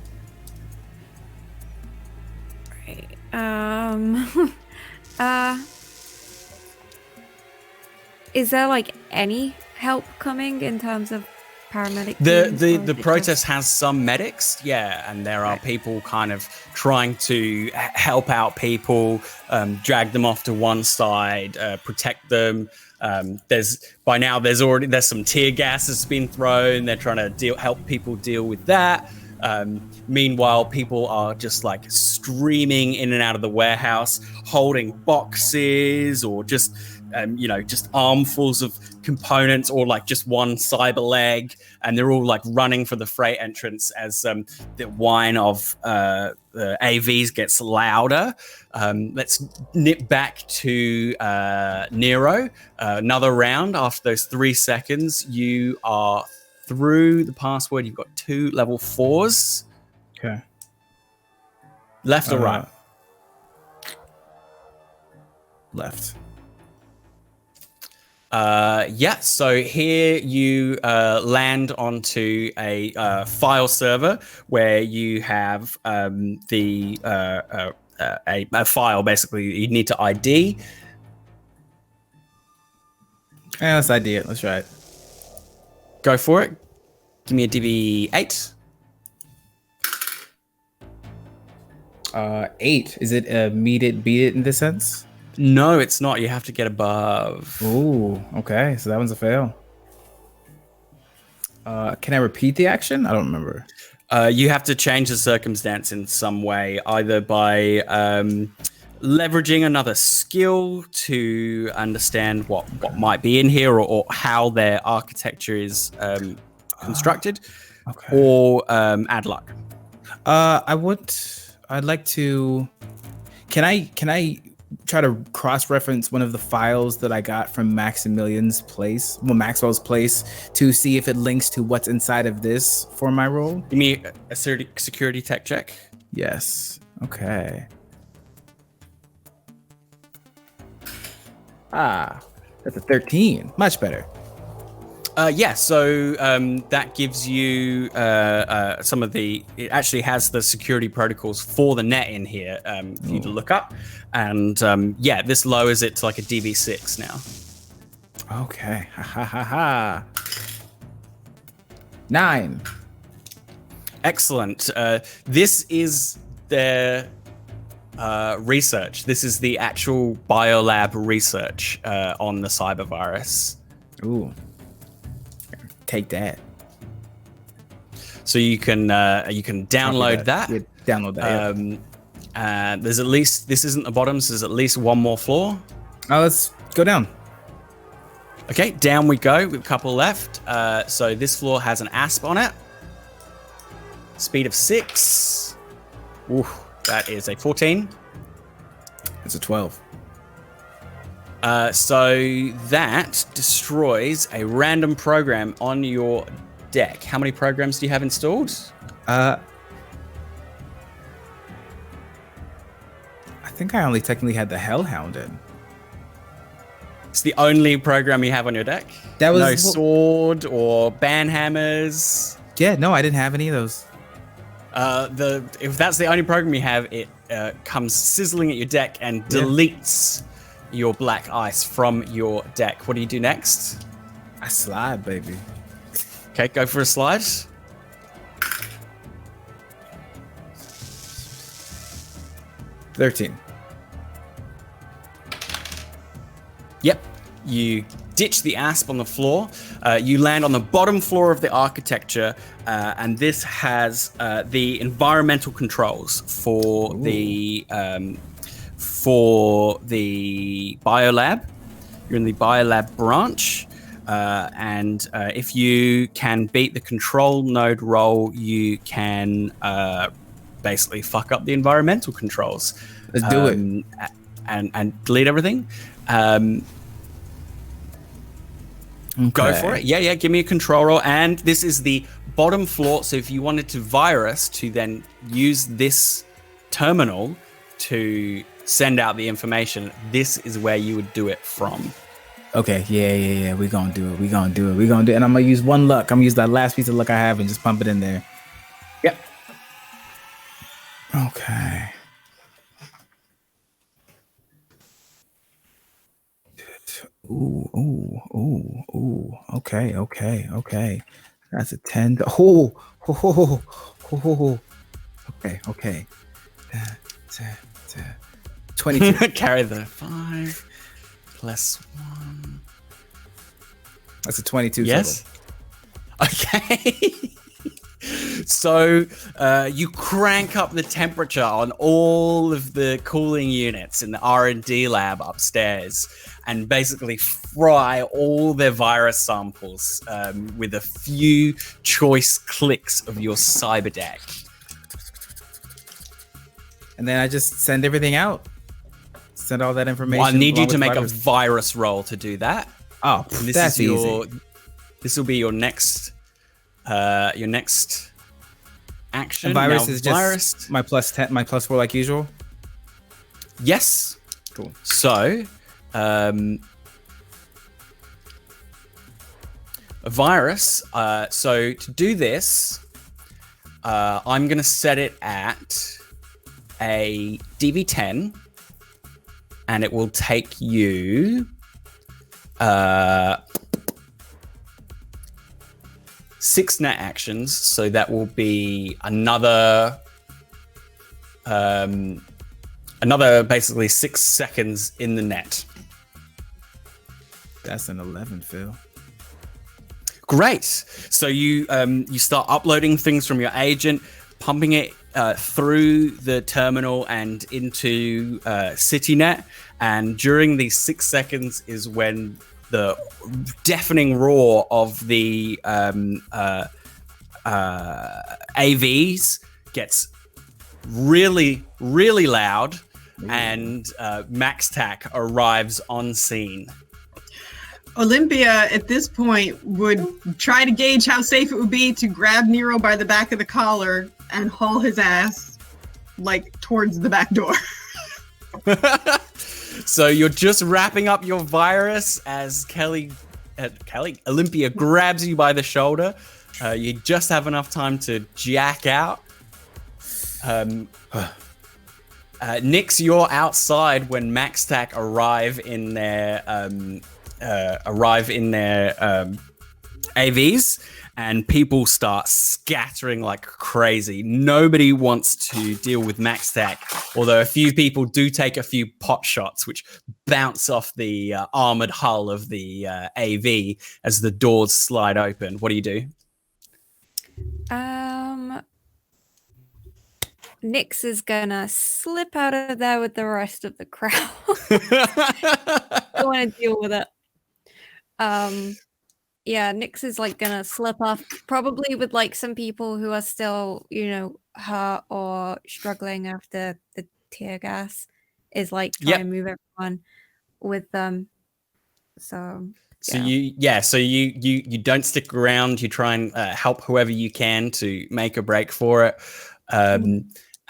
Is there like any help coming in terms of paramedic The teams, the or the is it protest just- has some medics, yeah, and there are Right. people kind of trying to help out people, drag them off to one side, protect them. There's some tear gas that's been thrown. They're trying to help people deal with that. Meanwhile, people are just like streaming in and out of the warehouse, holding boxes or just just armfuls of components, or like just one cyber leg, and they're all like running for the freight entrance as the whine of the AVs gets louder. Let's nip back to Nero. Another round. After those 3 seconds, you are through the password. You've got 2 level 4s. Okay. Left or right? Left. So here you land onto a file server where you have a file. Basically, you need to ID. Yeah, let's ID it. Let's try it. Go for it. Give me a DV8. 8. Is it beat it in this sense? No, it's not. You have to get above. Ooh, okay. So that one's a fail. Can I repeat the action? I don't remember. You have to change the circumstance in some way, either by leveraging another skill to understand what might be in here, or how their architecture is constructed, Okay. or add luck. I'd like to. Can I try to cross-reference one of the files that I got from Maxwell's place, to see if it links to what's inside of this for my role? Give me a security tech check. Yes. Okay. That's a 13. Much better. So that gives you some of the. It actually has the security protocols for the net in here for you to look up, and this lowers it to like a DV6 now. Okay. Ha ha ha ha. 9. Excellent. This is their research. This is the actual biolab research on the cyber virus. Ooh. Take that. So you can download that. Yeah, download that. Yeah. There's at least, this isn't the bottom, so there's at least one more floor. Let's go down. Okay, down we go with a couple left. So this floor has an asp on it. Speed of 6. Ooh, that is a 14. It's a 12. So that destroys a random program on your deck. How many programs do you have installed? I think I only technically had the Hellhound in. It's the only program you have on your deck? That was no sword or banhammers? Yeah, no, I didn't have any of those. If that's the only program you have, it comes sizzling at your deck and deletes your black ice from your deck. What do you do next? I slide, baby. Okay, go for a slide. $13. Yep. You ditch the asp on the floor. You land on the bottom floor of the architecture, and this has the environmental controls for the biolab. You're in the biolab branch. and if you can beat the control node roll, you can basically fuck up the environmental controls. Let's do it. And delete everything. Go for it. Yeah, give me a control roll. And this is the bottom floor. So if you wanted to virus to then use this terminal to send out the information, this is where you would do it from. Okay, yeah. We're gonna do it. And I'm gonna use one luck. I'm gonna use that last piece of luck I have and just pump it in there. Yep. Okay. Ooh. Okay. That's a 10. Oh. Okay. 22. Carry the 5 plus 1. That's a 22. Yes. Total. Okay. So you crank up the temperature on all of the cooling units in the R&D lab upstairs and basically fry all their virus samples with a few choice clicks of your cyber deck. And then I just send everything out. Send all that information. Well, I need you to make a virus roll to do that. Oh, and that's easy. This will be your next action. And virus now, is just my plus 10, my plus 4 like usual. Yes. Cool. So, a virus. So to do this, I'm gonna set it at a DV10, and it will take you 6 net actions, so that will be another basically 6 seconds in the net. That's an 11, Phil. Great. So you start uploading things from your agent, pumping it through the terminal and into CityNet, and during these 6 seconds is when the deafening roar of the AVs gets really, really loud. Ooh. And MaxTac arrives on scene. Olympia, at this point, would try to gauge how safe it would be to grab Nero by the back of the collar and haul his ass, like, towards the back door. So you're just wrapping up your virus as Olympia grabs you by the shoulder. You just have enough time to jack out. Nix, you're outside when MaxTac arrive in their AVs, and people start scattering like crazy. Nobody wants to deal with MaxTac, although a few people do take a few pot shots, which bounce off the armored hull of the AV as the doors slide open. What do you do? Nix is gonna slip out of there with the rest of the crowd. Don't want to deal with it. Yeah, Nix is like gonna slip off, probably with like some people who are still, hurt or struggling after the tear gas. Is like trying to move everyone with them. So you don't stick around. You try and help whoever you can to make a break for it.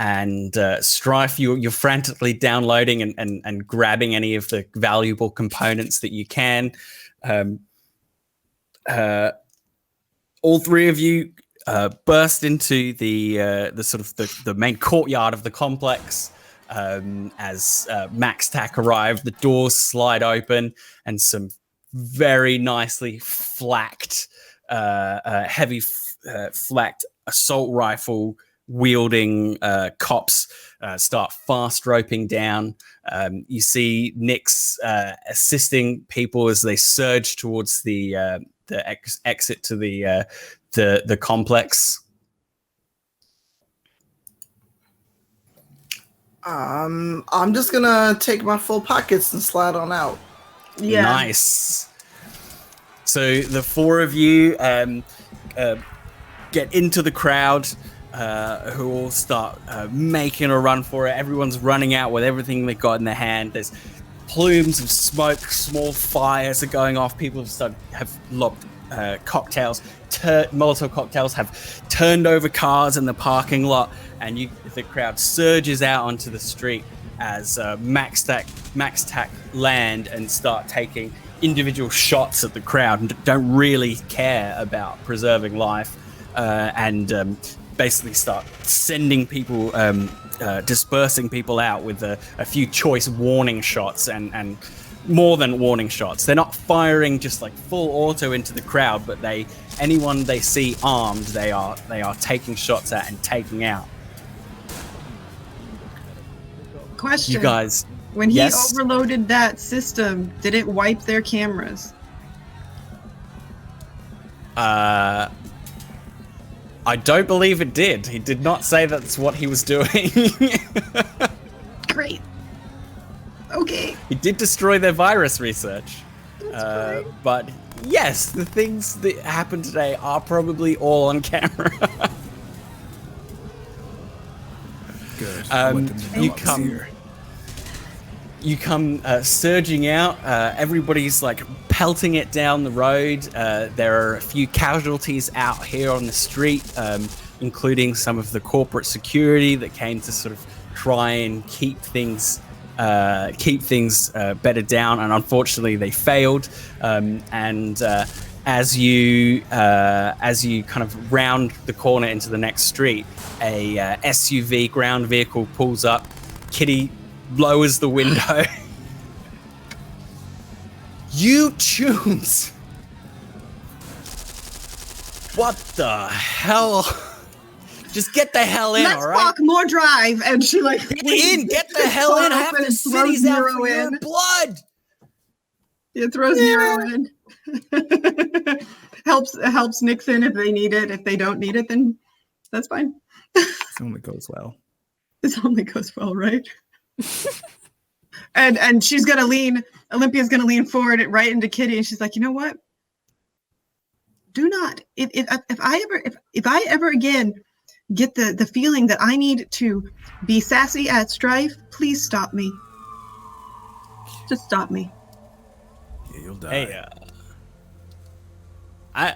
And Strife, you're frantically downloading and grabbing any of the valuable components that you can. All three of you burst into the sort of the main courtyard of the complex. As MaxTac arrived, the doors slide open, and some very nicely flaked, heavy flaked assault rifle wielding cops start fast roping down. You see Nix assisting people as they surge towards the exit to the complex. I'm just gonna take my full pockets and slide on out. Yeah. Nice. So the four of you get into the crowd, who all start making a run for it. Everyone's running out with everything they've got in their hand. There's plumes of smoke, small fires are going off. People have lobbed cocktails, Molotov cocktails have turned over cars in the parking lot, and the crowd surges out onto the street as MaxTech land and start taking individual shots at the crowd and don't really care about preserving life, and basically start sending people, dispersing people out with a few choice warning shots and more than warning shots. They're not firing just like full auto into the crowd, but anyone they see armed, they are taking shots at and taking out. Question. You guys, when he yes? overloaded that system, did it wipe their cameras? I don't believe it did. He did not say that's what he was doing. Great. Okay. He did destroy their virus research. That's great. But yes, the things that happened today are probably all on camera. Good. I want them to know I was here. You come surging out. Everybody's like pelting it down the road. There are a few casualties out here on the street, including some of the corporate security that came to sort of try and keep things bedded down, and unfortunately they failed. As you kind of round the corner into the next street, a SUV ground vehicle pulls up. Kitty lowers the window. You choose. What the hell? Just get the hell in, Let's all right? walk more drive. And she like Get in, get the hell in. Half the city's out for your blood. It throws Nero in. helps Nixon if they need it. If they don't need it, then that's fine. It only goes well. This only goes well, right? and she's gonna lean. Olympia's gonna lean forward right into Kitty, and she's like, you know what? Do not. If I ever again get the feeling that I need to be sassy at Strife, please stop me. Just stop me. Yeah, you'll die. Hey,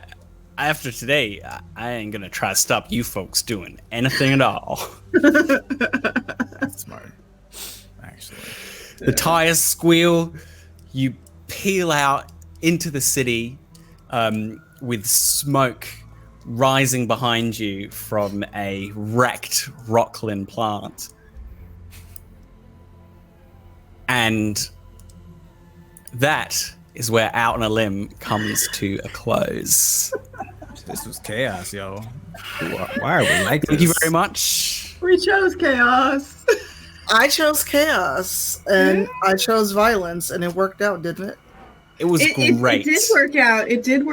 after today, I ain't gonna try to stop you folks doing anything at all. That's smart. Actually. The tires squeal. You peel out into the city, with smoke rising behind you from a wrecked Rocklin plant. And that is where Out on a Limb comes to a close. This was chaos, yo. Why are we like this? Thank you very much. We chose chaos. I chose chaos, and I chose violence, and it worked out, didn't it? It was great. It did work out. It did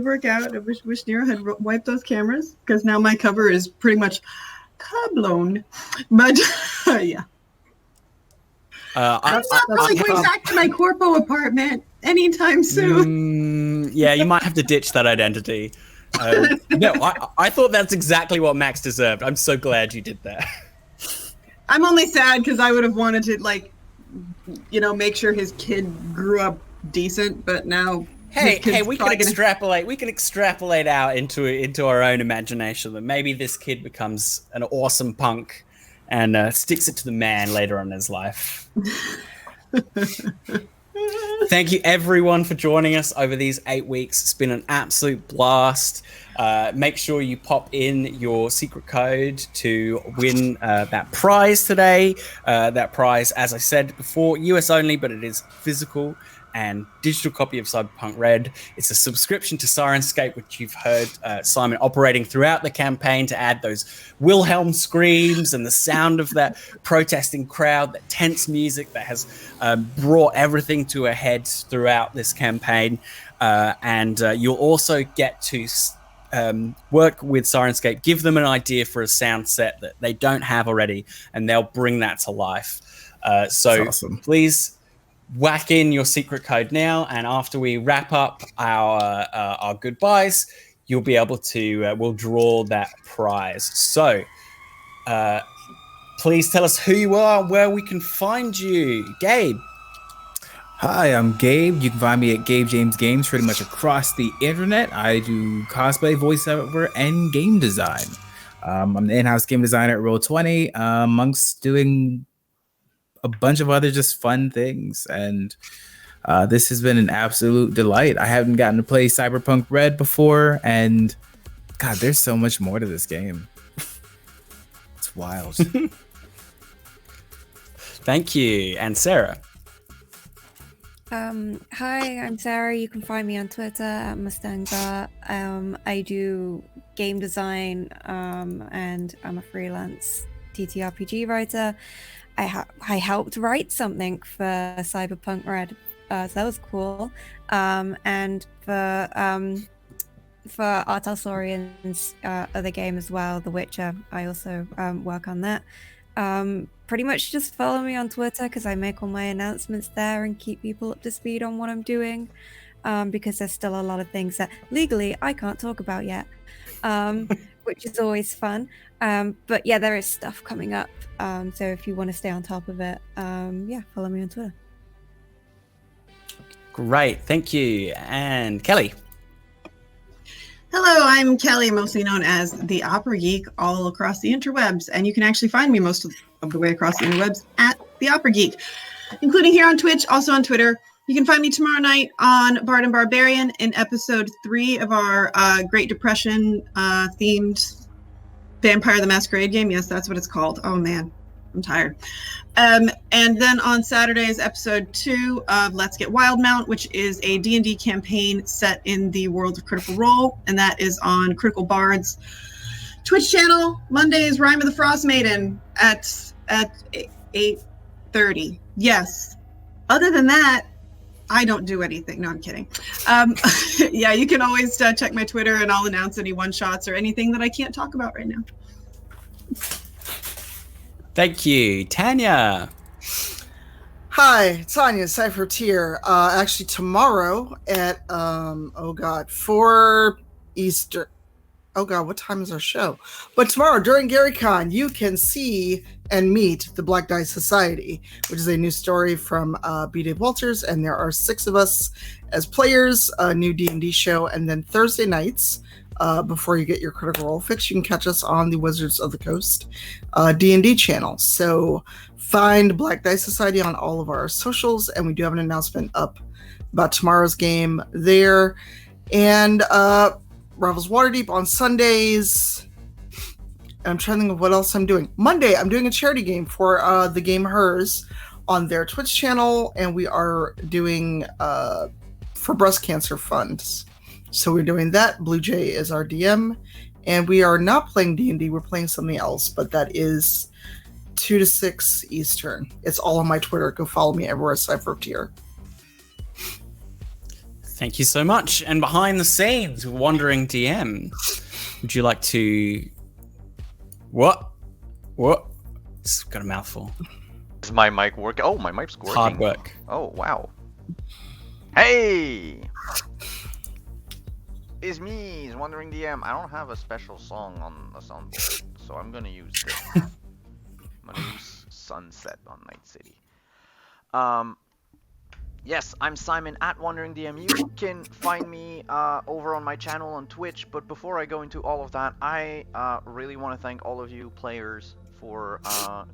work out. I wish Nero had wiped those cameras, because now my cover is pretty much blown. But yeah. I'm not really going back to my corpo apartment anytime soon. Yeah, you might have to ditch that identity. No, I thought that's exactly what Max deserved. I'm so glad you did that. I'm only sad because I would have wanted to, like, make sure his kid grew up decent, but now Hey, we can extrapolate. We can extrapolate out into our own imagination that maybe this kid becomes an awesome punk and sticks it to the man later on in his life. Thank you, everyone, for joining us over these 8 weeks. It's been an absolute blast. Make sure you pop in your secret code to win that prize today. That prize, as I said before, US only, but it is physical and digital copy of Cyberpunk Red. It's a subscription to Syrinscape, which you've heard Simon operating throughout the campaign to add those Wilhelm screams and the sound of that protesting crowd, that tense music that has brought everything to a head throughout this campaign. And you'll also get to work with Syrinscape, give them an idea for a sound set that they don't have already, and they'll bring that to life. So awesome. Please whack in your secret code now, and after we wrap up our goodbyes, you'll be able to we'll draw that prize. So please tell us who you are and where we can find you. Gabe. Hi, I'm Gabe. You can find me at Gabe James Games pretty much across the internet. I do cosplay, voiceover, and game design. I'm the in-house game designer at Roll20, amongst doing a bunch of other just fun things. And this has been an absolute delight. I haven't gotten to play Cyberpunk Red before, and God, there's so much more to this game. It's wild. Thank you. And Sara. Hi, I'm Sara. You can find me on Twitter at Mustanga. I do game design, and I'm a freelance TTRPG writer. I helped write something for Cyberpunk Red, so that was cool. And for our Talsorian's other game as well, The Witcher, I also work on that. Pretty much just follow me on Twitter because I make all my announcements there and keep people up to speed on what I'm doing, because there's still a lot of things that legally I can't talk about yet, which is always fun. But yeah, there is stuff coming up, so if you want to stay on top of it, yeah, follow me on Twitter. Great, thank you. And Kelli. Hello, I'm Kelli, mostly known as the Opera Geek, all across the interwebs, and you can actually find me most of the way across the interwebs at the Opera Geek, including here on Twitch, also on Twitter. You can find me tomorrow night on Bard and Barbarian in episode 3 of our Great Depression themed Vampire the Masquerade game. Yes, that's what it's called. Oh man, I'm tired. And then on Saturday's episode 2 of Let's Get Wildmount, which is a D&D campaign set in the world of Critical Role, and that is on Critical Bard's Twitch channel. Mondays, Rime of the Frost Maiden at 8:30. Yes. Other than that, I don't do anything. No, I'm kidding. Yeah, you can always check my Twitter, and I'll announce any one-shots or anything that I can't talk about right now. Thank you. Tanya. Hi, Tanya, Cypher Tier. Actually, tomorrow at 4 Eastern. Oh God, what time is our show? But tomorrow during GaryCon, you can see and meet the Black Dice Society, which is a new story from B. Dave Walters, and there are 6 of us as players. A new D&D show, and then Thursday nights, before you get your Critical Role fix, you can catch us on the Wizards of the Coast D&D channel. So find Black Dice Society on all of our socials, and we do have an announcement up about tomorrow's game there. And Ravels Waterdeep on Sundays. And I'm trying to think of what else I'm doing. Monday, I'm doing a charity game for the game Hers on their Twitch channel, and we are doing for breast cancer funds. So we're doing that. Blue Jay is our DM, and we are not playing D&D. We're playing something else, but that is 2 to 6 Eastern. It's all on my Twitter. Go follow me everywhere, Cypher Tier. Thank you so much. And behind the scenes, Wandering DM, would you like to... What? It's got a mouthful. Is my mic working? Oh, my mic's working. Hard work. Oh, wow. Hey! It's me, it's Wandering DM. I don't have a special song on the soundboard, so I'm gonna use this. I'm gonna use Sunset on Night City. Yes, I'm Simon at Wandering DM. You can find me over on my channel on Twitch, but before I go into all of that, I really want to thank all of you players for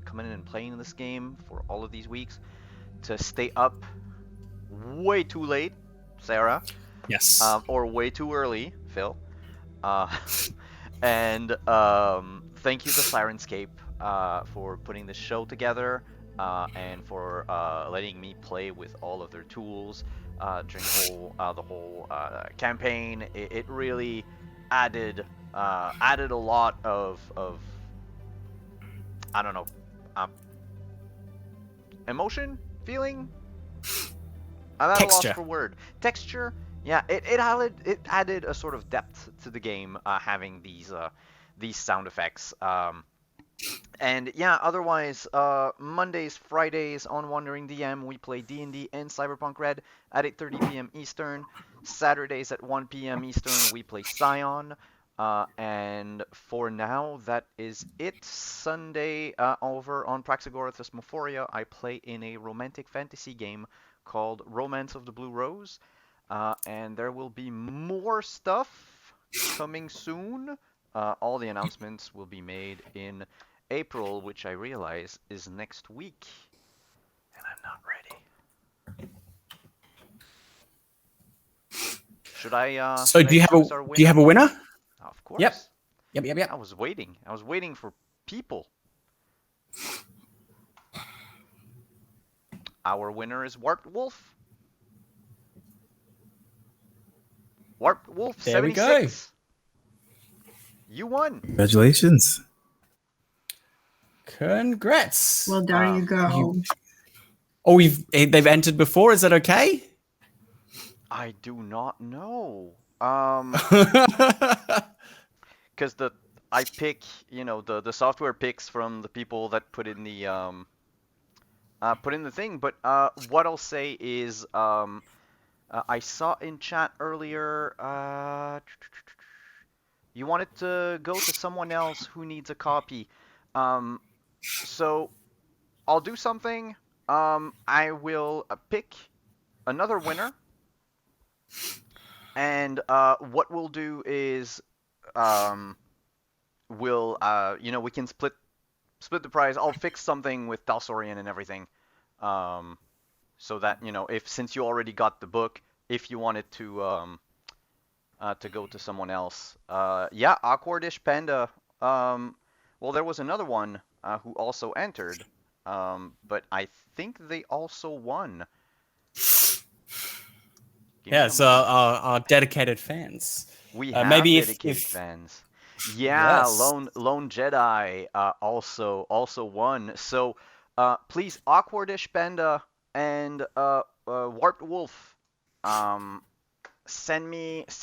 coming in and playing this game for all of these weeks. To stay up way too late, Sara. Yes. Or way too early, Phil. And thank you to Syrinscape for putting this show together. And for letting me play with all of their tools during the whole campaign. It really added a lot of I don't know, emotion, feeling. I'm at a loss for word. Texture. Yeah, it added a sort of depth to the game, having these sound effects. And yeah, otherwise, Mondays, Fridays on Wandering DM, we play D&D and Cyberpunk Red at 8:30 p.m. Eastern. Saturdays at 1 p.m. Eastern, we play Scion. And for now, that is it. Sunday, over on Praxagora's Thesmophoria, I play in a romantic fantasy game called Romance of the Blue Rose. And there will be more stuff coming soon. All the announcements will be made in April, which I realize is next week, and I'm not ready. Should I? So should do you I have choose a our do you have a winner? Of course. Yep. I was waiting. I was waiting for people. Our winner is Warped Wolf. Warped Wolf There we 76. You won. Congratulations. Congrats. Well, there you go. Oh, they've entered before. Is that okay? I do not know. Because I pick, the software picks from the people that put in the thing. But what I'll say is, I saw in chat earlier, you wanted to go to someone else who needs a copy. So I'll do something. I will pick another winner. And what we'll do is, we can split the prize. I'll fix something with Talsorian and everything, so that since you already got the book, if you wanted to go to someone else, Awkwardish Panda. Well, there was another one who also entered, but I think they also won. Yeah, so our dedicated fans. We have maybe dedicated fans. Yeah, Yes. Lone Jedi also won. So please, Awkwardish Panda and Warped Wolf, send me a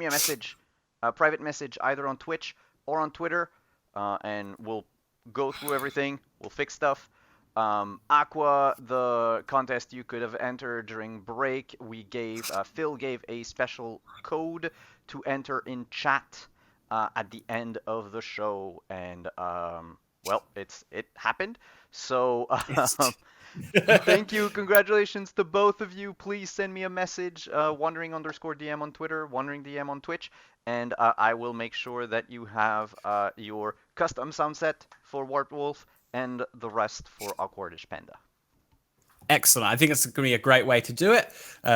message, a private message, either on Twitch or on Twitter, and we'll go through everything. We'll fix stuff. Aqua, the contest you could have entered during break, Phil gave a special code to enter in chat at the end of the show, and it happened. So thank you, congratulations to both of you. Please send me a message, wandering_DM on Twitter, wandering DM on Twitch, and I will make sure that you have your custom sound set for Warped Wolf and the rest for Awkwardish Panda. Excellent. I think it's going to be a great way to do it.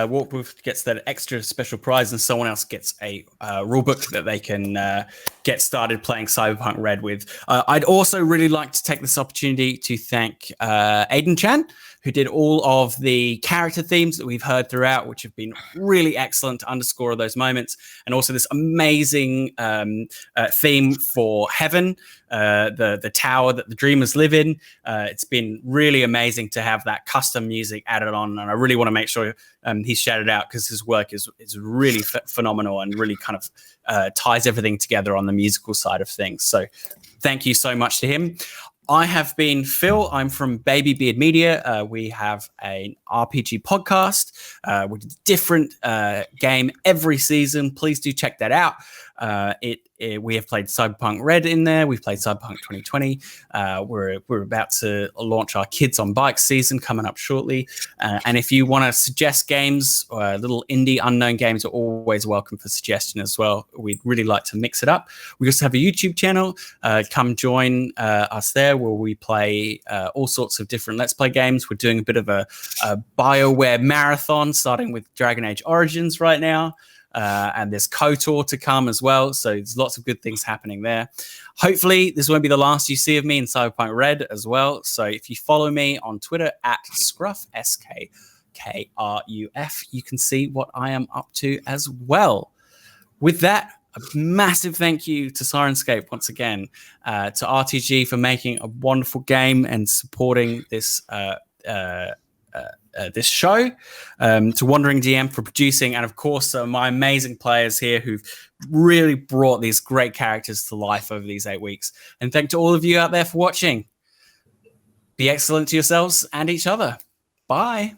Warped Wolf gets that extra special prize, and someone else gets a rulebook that they can get started playing Cyberpunk Red with. I'd also really like to take this opportunity to thank Aiden Chan, who did all of the character themes that we've heard throughout, which have been really excellent to underscore those moments, and also this amazing theme for Heaven, the tower that the dreamers live in. It's been really amazing to have that custom music added on, and I really want to make sure he's shouted out, because his work is really phenomenal and really kind of ties everything together on the musical side of things. So thank you so much to him. I have been Phil. I'm from Baby Beard Media. We have an RPG podcast with a different game every season. Please do check that out. We have played Cyberpunk Red in there. We've played Cyberpunk 2020. We're about to launch our Kids on Bikes season coming up shortly. And if you want to suggest games, little indie unknown games are always welcome for suggestion as well. We'd really like to mix it up. We also have a YouTube channel. Come join us there, where we play all sorts of different Let's Play games. We're doing a bit of a BioWare marathon, starting with Dragon Age Origins right now. And there's KOTOR to come as well. So there's lots of good things happening there. Hopefully, this won't be the last you see of me in Cyberpunk Red as well. So if you follow me on Twitter at Scruff, SKKRUF, you can see what I am up to as well. With that, a massive thank you to Syrinscape once again, to RTG for making a wonderful game and supporting this this show, to Wandering DM for producing, and of course my amazing players here who've really brought these great characters to life over these 8 weeks. And thank to all of you out there for watching. Be excellent to yourselves and each other. Bye.